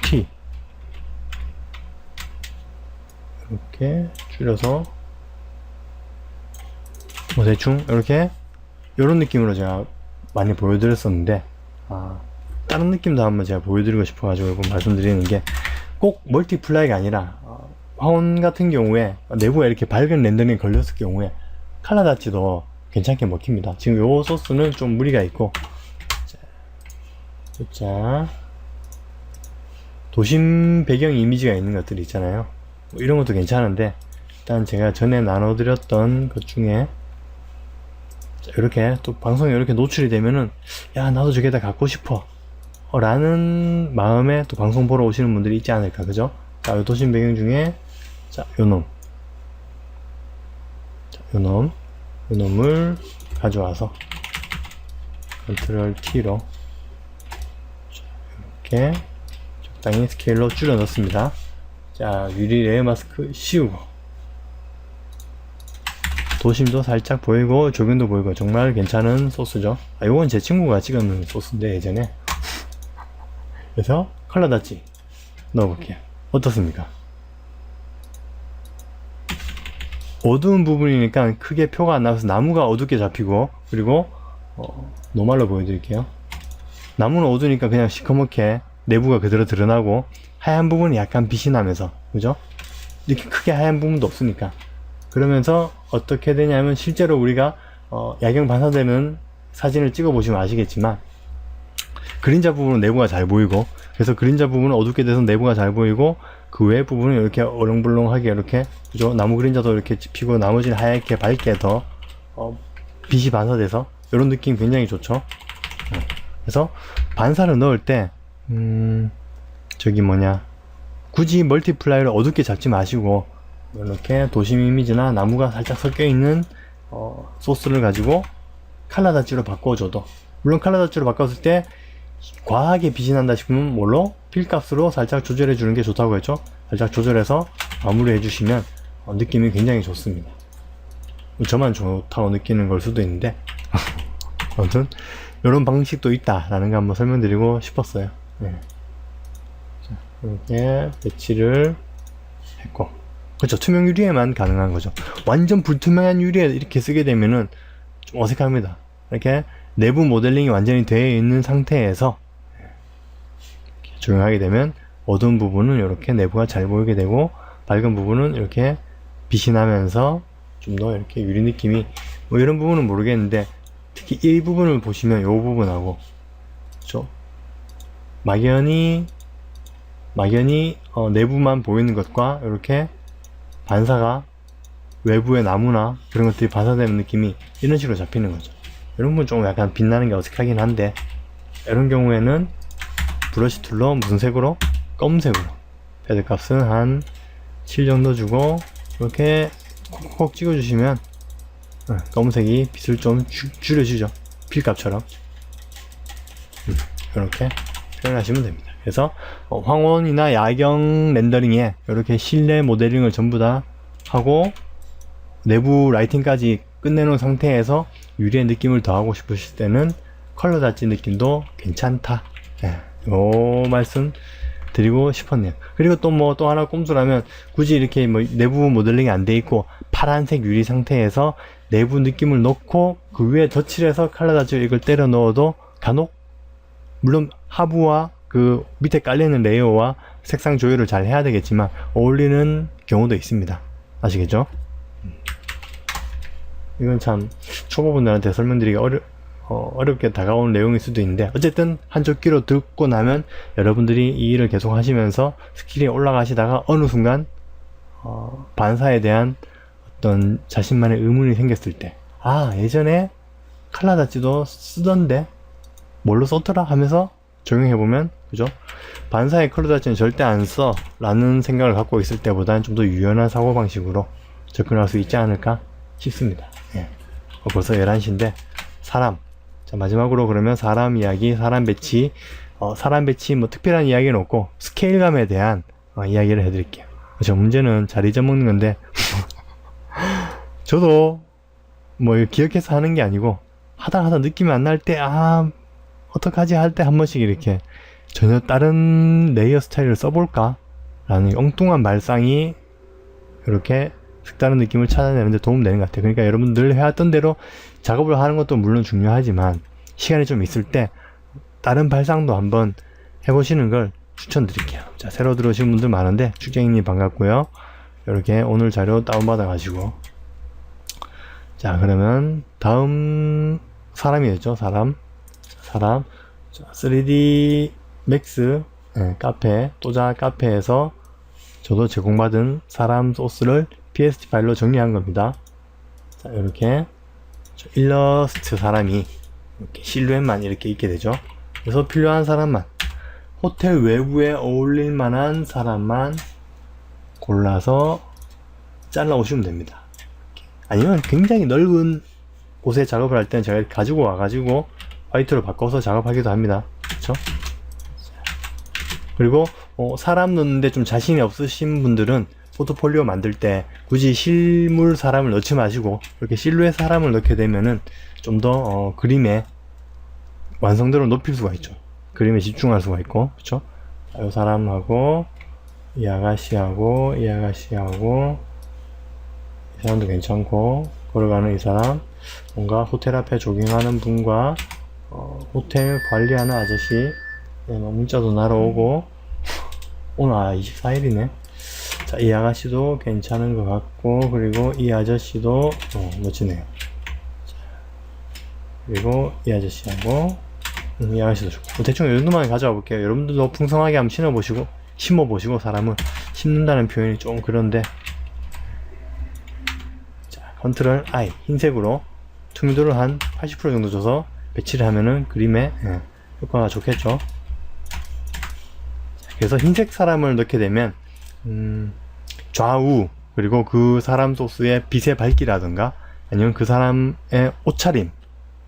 T 이렇게 줄여서 뭐 대충 이렇게 이런 느낌으로 제가 많이 보여드렸었는데, 다른 느낌도 한번 제가 보여드리고 싶어가지고 이거 말씀드리는 게, 꼭 멀티플라이가 아니라 화원 같은 경우에 내부에 이렇게 밝은 렌더링이 걸렸을 경우에 칼라다치도 괜찮게 먹힙니다. 지금 요 소스는 좀 무리가 있고, 자 도심 배경 이미지가 있는 것들이 있잖아요. 뭐 이런 것도 괜찮은데, 일단 제가 전에 나눠드렸던 것 중에 이렇게 또 방송에 이렇게 노출이 되면은 야 나도 저게다 갖고 싶어 라는 마음에 또 방송 보러 오시는 분들이 있지 않을까, 그죠? 자, 요 도심 배경 중에 자, 요놈을 가져와서 컨트롤 T로 이렇게 적당히 스케일로 줄여 넣습니다. 자, 유리 레어 마스크 씌우고 도심도 살짝 보이고 조경도 보이고 정말 괜찮은 소스죠. 요건 제 친구가 찍었는 소스인데 예전에. 그래서 컬러 닷지 넣어볼게요. 어떻습니까? 어두운 부분이니까 크게 표가 안 나와서 나무가 어둡게 잡히고, 그리고 노말로 보여드릴게요. 나무는 어두우니까 그냥 시커멓게 내부가 그대로 드러나고 하얀 부분이 약간 빛이 나면서, 그죠? 이렇게 크게 하얀 부분도 없으니까. 그러면서 어떻게 되냐면, 실제로 우리가 야경 반사되는 사진을 찍어 보시면 아시겠지만 그림자 부분은 내부가 잘 보이고, 그래서 그림자 부분은 어둡게 돼서 내부가 잘 보이고, 그 외 부분은 이렇게 어렁블렁하게 이렇게, 그죠? 나무 그림자도 이렇게 짚히고 나머지는 하얗게 밝게 더 빛이 반사돼서 이런 느낌 굉장히 좋죠. 그래서 반사를 넣을 때 굳이 멀티플라이를 어둡게 잡지 마시고 이렇게 도심 이미지나 나무가 살짝 섞여 있는 소스를 가지고 칼라다치로 바꿔줘도, 물론 칼라다치로 바꿨을 때 과하게 빛이 난다 싶으면 뭘로? 필값으로 살짝 조절해 주는 게 좋다고 했죠. 살짝 조절해서 마무리 해주시면 느낌이 굉장히 좋습니다. 저만 좋다고 느끼는 걸 수도 있는데 아무튼 이런 방식도 있다라는 거 한번 설명드리고 싶었어요. 네. 자, 이렇게 배치를 했고, 그렇죠. 투명 유리에만 가능한 거죠. 완전 불투명한 유리에 이렇게 쓰게 되면은 좀 어색합니다. 이렇게 내부 모델링이 완전히 되어 있는 상태에서 적용하게 되면 어두운 부분은 이렇게 내부가 잘 보이게 되고, 밝은 부분은 이렇게 빛이 나면서 좀 더 이렇게 유리 느낌이, 뭐 이런 부분은 모르겠는데 특히 이 부분을 보시면 이 부분하고, 그렇죠? 막연히 내부만 보이는 것과 이렇게 반사가 외부의 나무나 그런 것들이 반사되는 느낌이 이런 식으로 잡히는 거죠. 이런 건 좀 약간 빛나는 게 어색하긴 한데, 이런 경우에는 브러쉬 툴로 무슨 색으로? 검은색으로. 패드 값은 한 7 정도 주고 이렇게 콕콕 찍어주시면 검은색이 빛을 좀 줄여주죠. 필값처럼. 이렇게 표현하시면 됩니다. 그래서 황혼이나 야경 렌더링에 이렇게 실내 모델링을 전부 다 하고 내부 라이팅까지 끝내놓은 상태에서 유리의 느낌을 더하고 싶으실 때는 컬러 다지 느낌도 괜찮다. 요 말씀 드리고 싶었네요. 그리고 또 하나 꼼수라면, 굳이 이렇게 내부 모델링이 안 돼 있고 파란색 유리 상태에서 내부 느낌을 넣고 그 위에 덧칠해서 컬러 다지 이걸 때려 넣어도 간혹, 물론 하부와 그 밑에 깔리는 레이어와 색상 조율을 잘 해야 되겠지만 어울리는 경우도 있습니다. 아시겠죠? 이건 참 초보분들한테 설명드리기 어렵게 다가오는 내용일 수도 있는데, 어쨌든 한쪽 귀로 듣고 나면 여러분들이 이 일을 계속 하시면서 스킬이 올라가시다가 어느 순간 반사에 대한 어떤 자신만의 의문이 생겼을 때, 아, 예전에 칼라다찌도 쓰던데 뭘로 썼더라 하면서 적용해보면, 그죠? 반사의 컬러다찌는 절대 안 써 라는 생각을 갖고 있을 때보다는 좀 더 유연한 사고방식으로 접근할 수 있지 않을까 싶습니다. 벌써 11시인데 사람, 자, 마지막으로 그러면 사람 이야기, 사람 배치, 사람 배치 특별한 이야기는 없고 스케일감에 대한 이야기를 해드릴게요. 저 문제는 잘 잊어먹는 건데 저도 기억해서 하는 게 아니고 하다 느낌이 안 날 때, 어떡하지 할 때 한 번씩 이렇게 전혀 다른 레이어 스타일을 써볼까 라는 엉뚱한 말상이 이렇게 색다른 느낌을 찾아내는데 도움되는 것 같아요. 그러니까 여러분들 해왔던 대로 작업을 하는 것도 물론 중요하지만 시간이 좀 있을 때 다른 발상도 한번 해보시는 걸 추천드릴게요. 자, 새로 들어오신 분들 많은데 축쟁이님 반갑고요. 이렇게 오늘 자료 다운받아 가지고, 자, 그러면 다음 사람이었죠. 사람 자, 3D 맥스 카페, 또자 카페에서 저도 제공받은 사람 소스를 PSD 파일로 정리한 겁니다. 자, 이렇게 일러스트 사람이 이렇게 실루엣만 이렇게 있게 되죠. 그래서 필요한 사람만, 호텔 외부에 어울릴 만한 사람만 골라서 잘라 오시면 됩니다. 아니면 굉장히 넓은 곳에 작업을 할 때는 제가 가지고 와가지고 화이트로 바꿔서 작업하기도 합니다. 그렇죠? 그리고 사람 넣는데 좀 자신이 없으신 분들은 포트폴리오 만들 때 굳이 실물 사람을 넣지 마시고 이렇게 실루엣 사람을 넣게 되면은 좀 더 그림의 완성도를 높일 수가 있죠. 그림에 집중할 수가 있고, 그쵸? 이 사람하고 이 아가씨하고 이 아가씨하고 이 사람도 괜찮고, 걸어가는 이 사람, 뭔가 호텔 앞에 조깅하는 분과 호텔 관리하는 아저씨, 문자도 날아오고 오늘 24일이네. 자, 이 아가씨도 괜찮은 것 같고, 그리고 이 아저씨도 멋지네요. 자, 그리고 이 아저씨하고 이 아가씨도 좋고, 대충 이 정도만 가져와 볼게요. 여러분들도 풍성하게 한번 심어보시고 사람을 심는다는 표현이 좀 그런데, 자, 컨트롤 I 흰색으로 투명도를 한 80% 정도 줘서 배치를 하면은 그림에 효과가 좋겠죠. 자, 그래서 흰색 사람을 넣게 되면 좌우, 그리고 그 사람 소스의 빛의 밝기라든가 아니면 그 사람의 옷차림,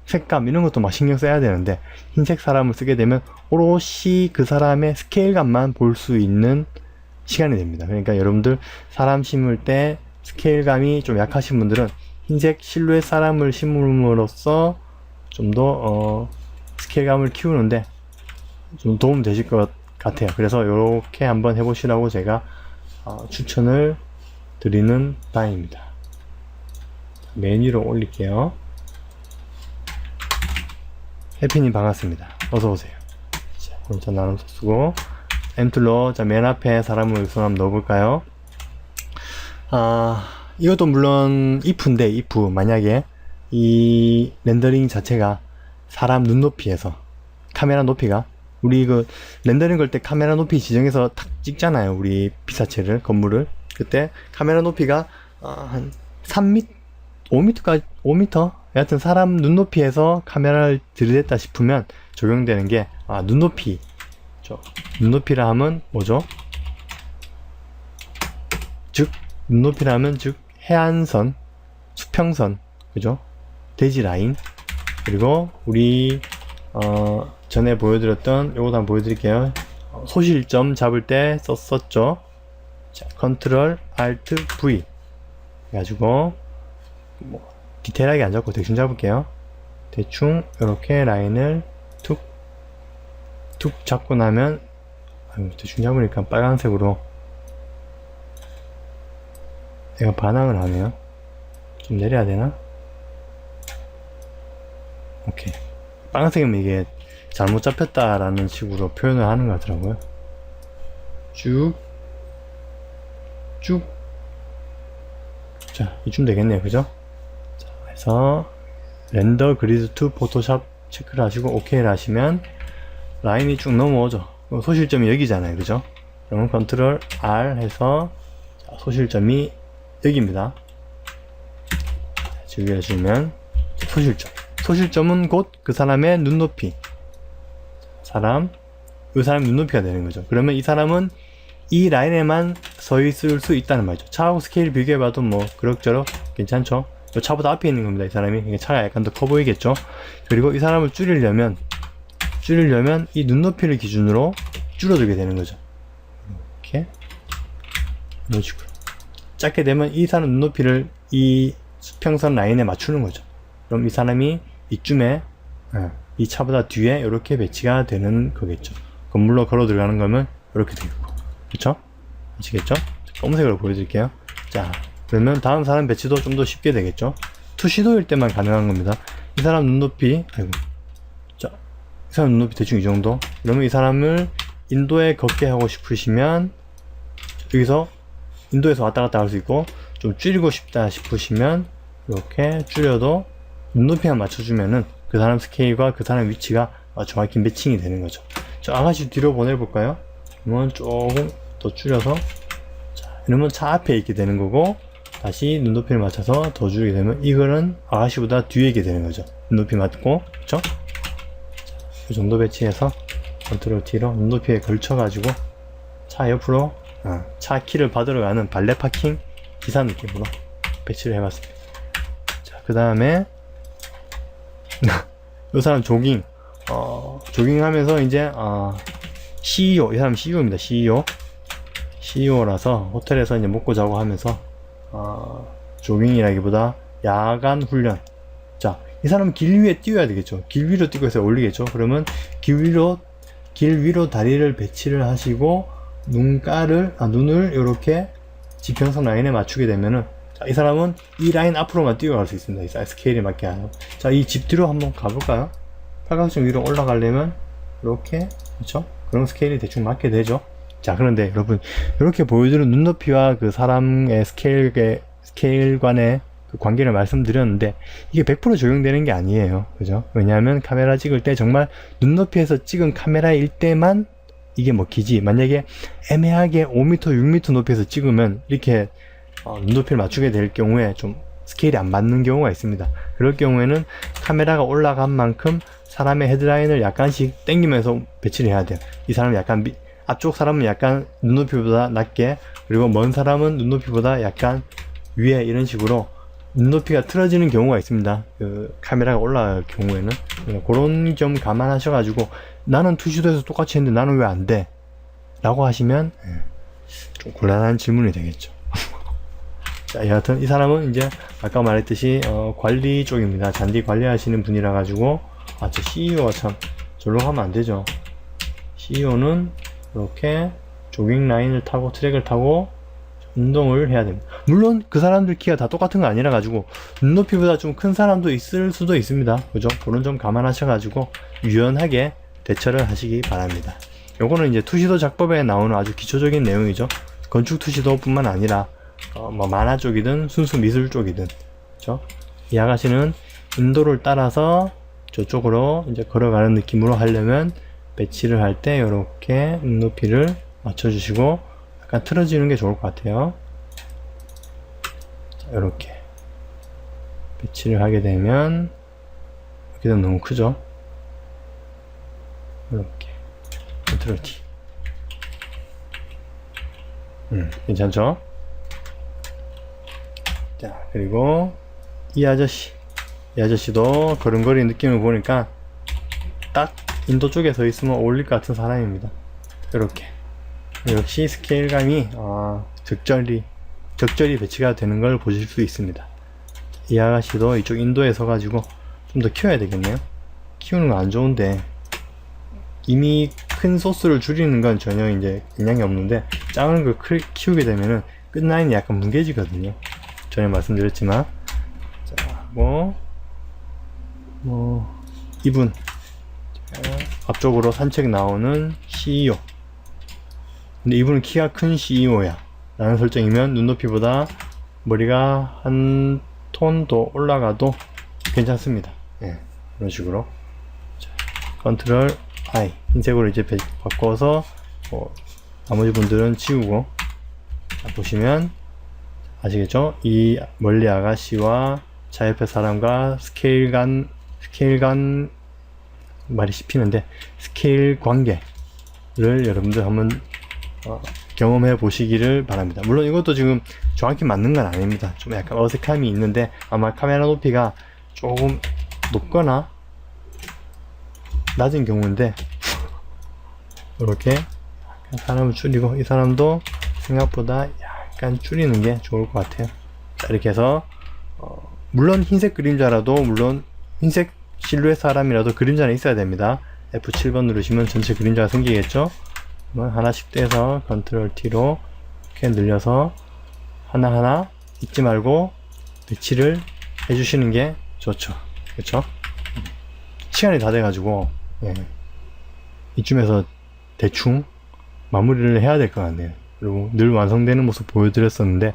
색감 이런 것도 막 신경 써야 되는데, 흰색 사람을 쓰게 되면 오롯이 그 사람의 스케일감만 볼 수 있는 시간이 됩니다. 그러니까 여러분들 사람 심을 때 스케일감이 좀 약하신 분들은 흰색 실루엣 사람을 심음으로써 좀 더 스케일감을 키우는데 좀 도움 되실 것 같아요. 그래서 이렇게 한번 해보시라고 제가 추천을 드리는 바입니다. 메뉴로 올릴게요. 해피님 반갑습니다. 어서오세요. 자, 오른쪽 나눔 쓰고 엠툴로, 자, 맨 앞에 사람을 우선 한번 넣어볼까요? 이것도 물론 if인데, if 만약에 이 렌더링 자체가 사람 눈높이에서 카메라 높이가, 우리 그 렌더링 걸 때 카메라 높이 지정해서 탁 찍잖아요. 우리 피사체를, 건물을. 그때 카메라 높이가 한 3m, 5m까지, 5m? 여하튼 사람 눈높이에서 카메라를 들이댔다 싶으면 적용되는 게, 눈높이. 눈높이라 하면 뭐죠? 즉, 눈높이라 하면 즉, 해안선, 수평선, 그죠? 대지 라인. 그리고 우리, 전에 보여드렸던, 요것도 한번 보여드릴게요. 소실점 잡을 때 썼었죠. 자, 컨트롤, 알트, V. 해가지고, 뭐, 디테일하게 안 잡고 대충 잡을게요. 대충, 이렇게 라인을 툭 잡고 나면, 대충 잡으니까 빨간색으로 얘가 반항을 하네요. 좀 내려야 되나? 오케이. 빨간색이면 이게 잘못 잡혔다라는 식으로 표현을 하는 것 같더라고요. 쭉. 자, 이쯤 되겠네요. 그죠? 자, 해서 렌더 그리드 투 포토샵 체크를 하시고 오케이를 하시면 라인이 쭉 넘어오죠. 소실점이 여기잖아요. 그죠? 그러면 컨트롤 R 해서 자, 소실점이 여기입니다. 즐겨주면 소실점은 곧 그 사람의 눈높이. 이 사람 눈높이가 되는 거죠. 그러면 이 사람은 이 라인에만 서 있을 수 있다는 말이죠. 차하고 스케일 비교해봐도 뭐 그럭저럭 괜찮죠. 차보다 앞에 있는 겁니다. 이 사람이. 차가 약간 더 커 보이겠죠. 그리고 이 사람을 줄이려면 이 눈높이를 기준으로 줄여주게 되는 거죠. 이렇게 이런 식으로 작게 되면 이 사람 눈높이를 이 수평선 라인에 맞추는 거죠. 그럼 이 사람이 이쯤에 이 차보다 뒤에 이렇게 배치가 되는 거겠죠. 건물로 걸어 들어가는 거면 이렇게 되겠고, 그쵸? 아시겠죠? 검은색으로 보여드릴게요. 자, 그러면 다음 사람 배치도 좀 더 쉽게 되겠죠. 투시도일 때만 가능한 겁니다. 이 사람 눈높이, 자, 이 사람 눈높이 대충 이 정도. 그러면 이 사람을 인도에 걷게 하고 싶으시면 여기서 인도에서 왔다 갔다 할 수 있고, 좀 줄이고 싶다 싶으시면 이렇게 줄여도 눈높이만 맞춰주면은 그 사람 스케일과 그 사람 위치가 정확히 매칭이 되는 거죠. 저 아가씨 뒤로 보내볼까요? 그러면 조금 더 줄여서, 자, 이러면 차 앞에 있게 되는 거고, 다시 눈높이를 맞춰서 더 줄이게 되면 이거는 아가씨보다 뒤에 있게 되는 거죠. 눈높이 맞고, 그쵸? 자, 이 정도 배치해서 컨트롤 T로 눈높이에 걸쳐가지고 차 옆으로 차 키를 받으러 가는 발레 파킹 기사 느낌으로 배치를 해봤습니다. 자, 그 다음에 이 사람 조깅 조깅하면서 이제 CEO, 이 사람 CEO입니다. CEO라서 호텔에서 이제 먹고 자고 하면서 조깅이라기보다 야간 훈련. 자, 이 사람은 길 위에 뛰어야 되겠죠. 길 위로 뛰고 해서 올리겠죠. 그러면 길 위로 다리를 배치를 하시고 눈을 이렇게 지평선 라인에 맞추게 되면은, 자, 이 사람은 이 라인 앞으로만 뛰어갈 수 있습니다. 이 사이즈 스케일에 맞게 하죠. 자, 이 집 뒤로 한번 가볼까요? 팔각정 위로 올라가려면 이렇게, 그렇죠? 그런 스케일이 대충 맞게 되죠. 자, 그런데 여러분, 이렇게 보여주는 눈높이와 그 사람의 스케일 간의 그 관계를 말씀드렸는데, 이게 100% 적용되는 게 아니에요. 그죠? 왜냐하면 카메라 찍을 때 정말 눈높이에서 찍은 카메라일 때만 이게 먹히지, 만약에 애매하게 5m, 6m 높이에서 찍으면 이렇게 눈높이를 맞추게 될 경우에 좀 스케일이 안 맞는 경우가 있습니다. 그럴 경우에는 카메라가 올라간 만큼 사람의 헤드라인을 약간씩 당기면서 배치를 해야 돼요. 이 사람은 약간 앞쪽 사람은 약간 눈높이보다 낮게, 그리고 먼 사람은 눈높이보다 약간 위에, 이런 식으로 눈높이가 틀어지는 경우가 있습니다. 그 카메라가 올라갈 경우에는. 그런 점 감안하셔가지고, 나는 투시도에서 똑같이 했는데 나는 왜 안 돼? 라고 하시면 좀 곤란한 질문이 되겠죠. 자, 여하튼 이 사람은 이제 아까 말했듯이 관리 쪽입니다. 잔디 관리하시는 분이라 가지고, 저 CEO가 참 절로 하면 안 되죠. CEO는 이렇게 조깅 라인을 타고 트랙을 타고 운동을 해야 됩니다. 물론 그 사람들 키가 다 똑같은 거 아니라 가지고 눈높이보다 좀 큰 사람도 있을 수도 있습니다. 그죠? 그런 점 감안하셔가지고 유연하게 대처를 하시기 바랍니다. 요거는 이제 투시도 작법에 나오는 아주 기초적인 내용이죠. 건축 투시도 뿐만 아니라 뭐 만화 쪽이든 순수 미술 쪽이든, 그죠? 이 아가씨는 인도를 따라서 저쪽으로 이제 걸어가는 느낌으로 하려면 배치를 할 때 이렇게 눈높이를 맞춰주시고 약간 틀어지는 게 좋을 것 같아요. 자, 이렇게 배치를 하게 되면 이렇게 되면 너무 크죠? 이렇게 컨트롤 T. 괜찮죠? 자, 그리고 이 아저씨도 걸음걸이 느낌을 보니까 딱 인도 쪽에 서 있으면 어울릴 것 같은 사람입니다. 이렇게 역시 스케일감이 적절히 배치가 되는 걸 보실 수 있습니다. 이 아가씨도 이쪽 인도에 서가지고 좀 더 키워야 되겠네요. 키우는 거 안 좋은데 이미 큰 소스를 줄이는 건 전혀 이제 영향이 없는데 작은 걸 키우게 되면은 끝라인이 약간 뭉개지거든요. 전에 말씀드렸지만. 자, 이분 앞쪽으로 산책 나오는 CEO. 근데 이분은 키가 큰 CEO야 라는 설정이면 눈높이보다 머리가 한 톤 더 올라가도 괜찮습니다. 예, 이런 식으로. 자, 컨트롤 I 흰색으로 이제 바꿔서 나머지 분들은 지우고. 자, 보시면 아시겠죠? 이 멀리 아가씨와 차 옆에 사람과 스케일 간 말이 씹히는데 스케일 관계를 여러분들 한번 경험해 보시기를 바랍니다. 물론 이것도 지금 정확히 맞는 건 아닙니다. 좀 약간 어색함이 있는데 아마 카메라 높이가 조금 높거나 낮은 경우인데 이렇게 사람을 줄이고 이 사람도 생각보다 약간 줄이는 게 좋을 것 같아요. 자, 이렇게 해서 물론 흰색 그림자라도 물론 흰색 실루엣 사람이라도 그림자는 있어야 됩니다. F7번 누르시면 전체 그림자가 생기겠죠. 하나씩 떼서 컨트롤 T로 이렇게 늘려서 하나하나 잊지 말고 배치를 해주시는 게 좋죠. 그쵸? 시간이 다 돼가지고 이쯤에서 대충 마무리를 해야 될 것 같네요. 그리고 늘 완성되는 모습 보여드렸었는데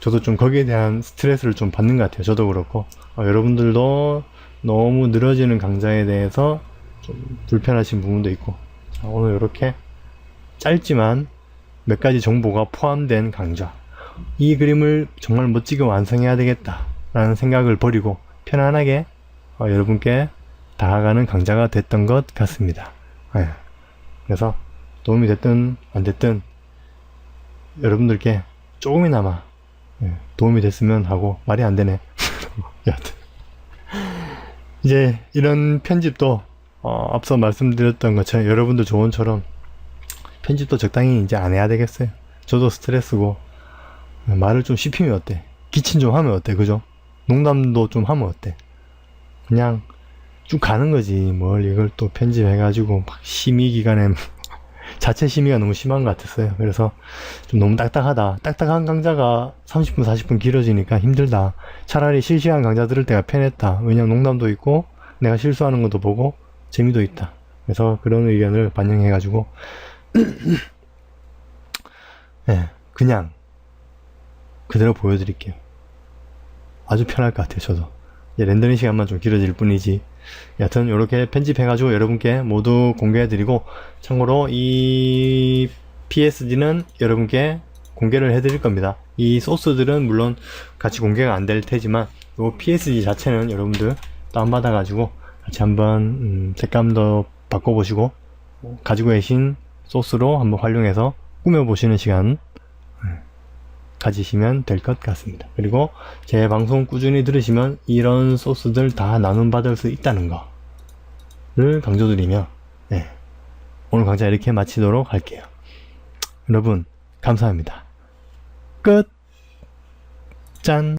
저도 좀 거기에 대한 스트레스를 좀 받는 것 같아요. 저도 그렇고 여러분들도 너무 늘어지는 강좌에 대해서 좀 불편하신 부분도 있고. 자, 오늘 이렇게 짧지만 몇 가지 정보가 포함된 강좌. 이 그림을 정말 멋지게 완성해야 되겠다 라는 생각을 버리고 편안하게 여러분께 다가가는 강좌가 됐던 것 같습니다. 그래서 도움이 됐든 안 됐든 여러분들께 조금이나마 도움이 됐으면 하고. 말이 안 되네. 여하튼 이제 이런 편집도 앞서 말씀드렸던 것처럼 여러분들 조언처럼 편집도 적당히 이제 안 해야 되겠어요. 저도 스트레스고. 말을 좀 씹히면 어때? 기침 좀 하면 어때? 그죠? 농담도 좀 하면 어때? 그냥 쭉 가는 거지. 뭘 이걸 또 편집해가지고 막 심의 기간에 자체 심의가 너무 심한 것 같았어요. 그래서 좀 너무 딱딱하다. 딱딱한 강좌가 30분, 40분 길어지니까 힘들다. 차라리 실시간 강좌 들을 때가 편했다. 왜냐면 농담도 있고 내가 실수하는 것도 보고 재미도 있다. 그래서 그런 의견을 반영해가지고 그냥 그대로 보여드릴게요. 아주 편할 것 같아요. 저도 이제 렌더링 시간만 좀 길어질 뿐이지. 여하튼 이렇게 편집해가지고 여러분께 모두 공개해드리고, 참고로 이 PSD는 여러분께 공개를 해드릴 겁니다. 이 소스들은 물론 같이 공개가 안 될 테지만 이 PSD 자체는 여러분들 다운받아가지고 같이 한번 색감도 바꿔보시고 가지고 계신 소스로 한번 활용해서 꾸며보시는 시간 가지시면 될 것 같습니다. 그리고 제 방송 꾸준히 들으시면 이런 소스들 다 나눔받을 수 있다는 거를 강조드리며 오늘 강좌 이렇게 마치도록 할게요. 여러분 감사합니다. 끝. 짠.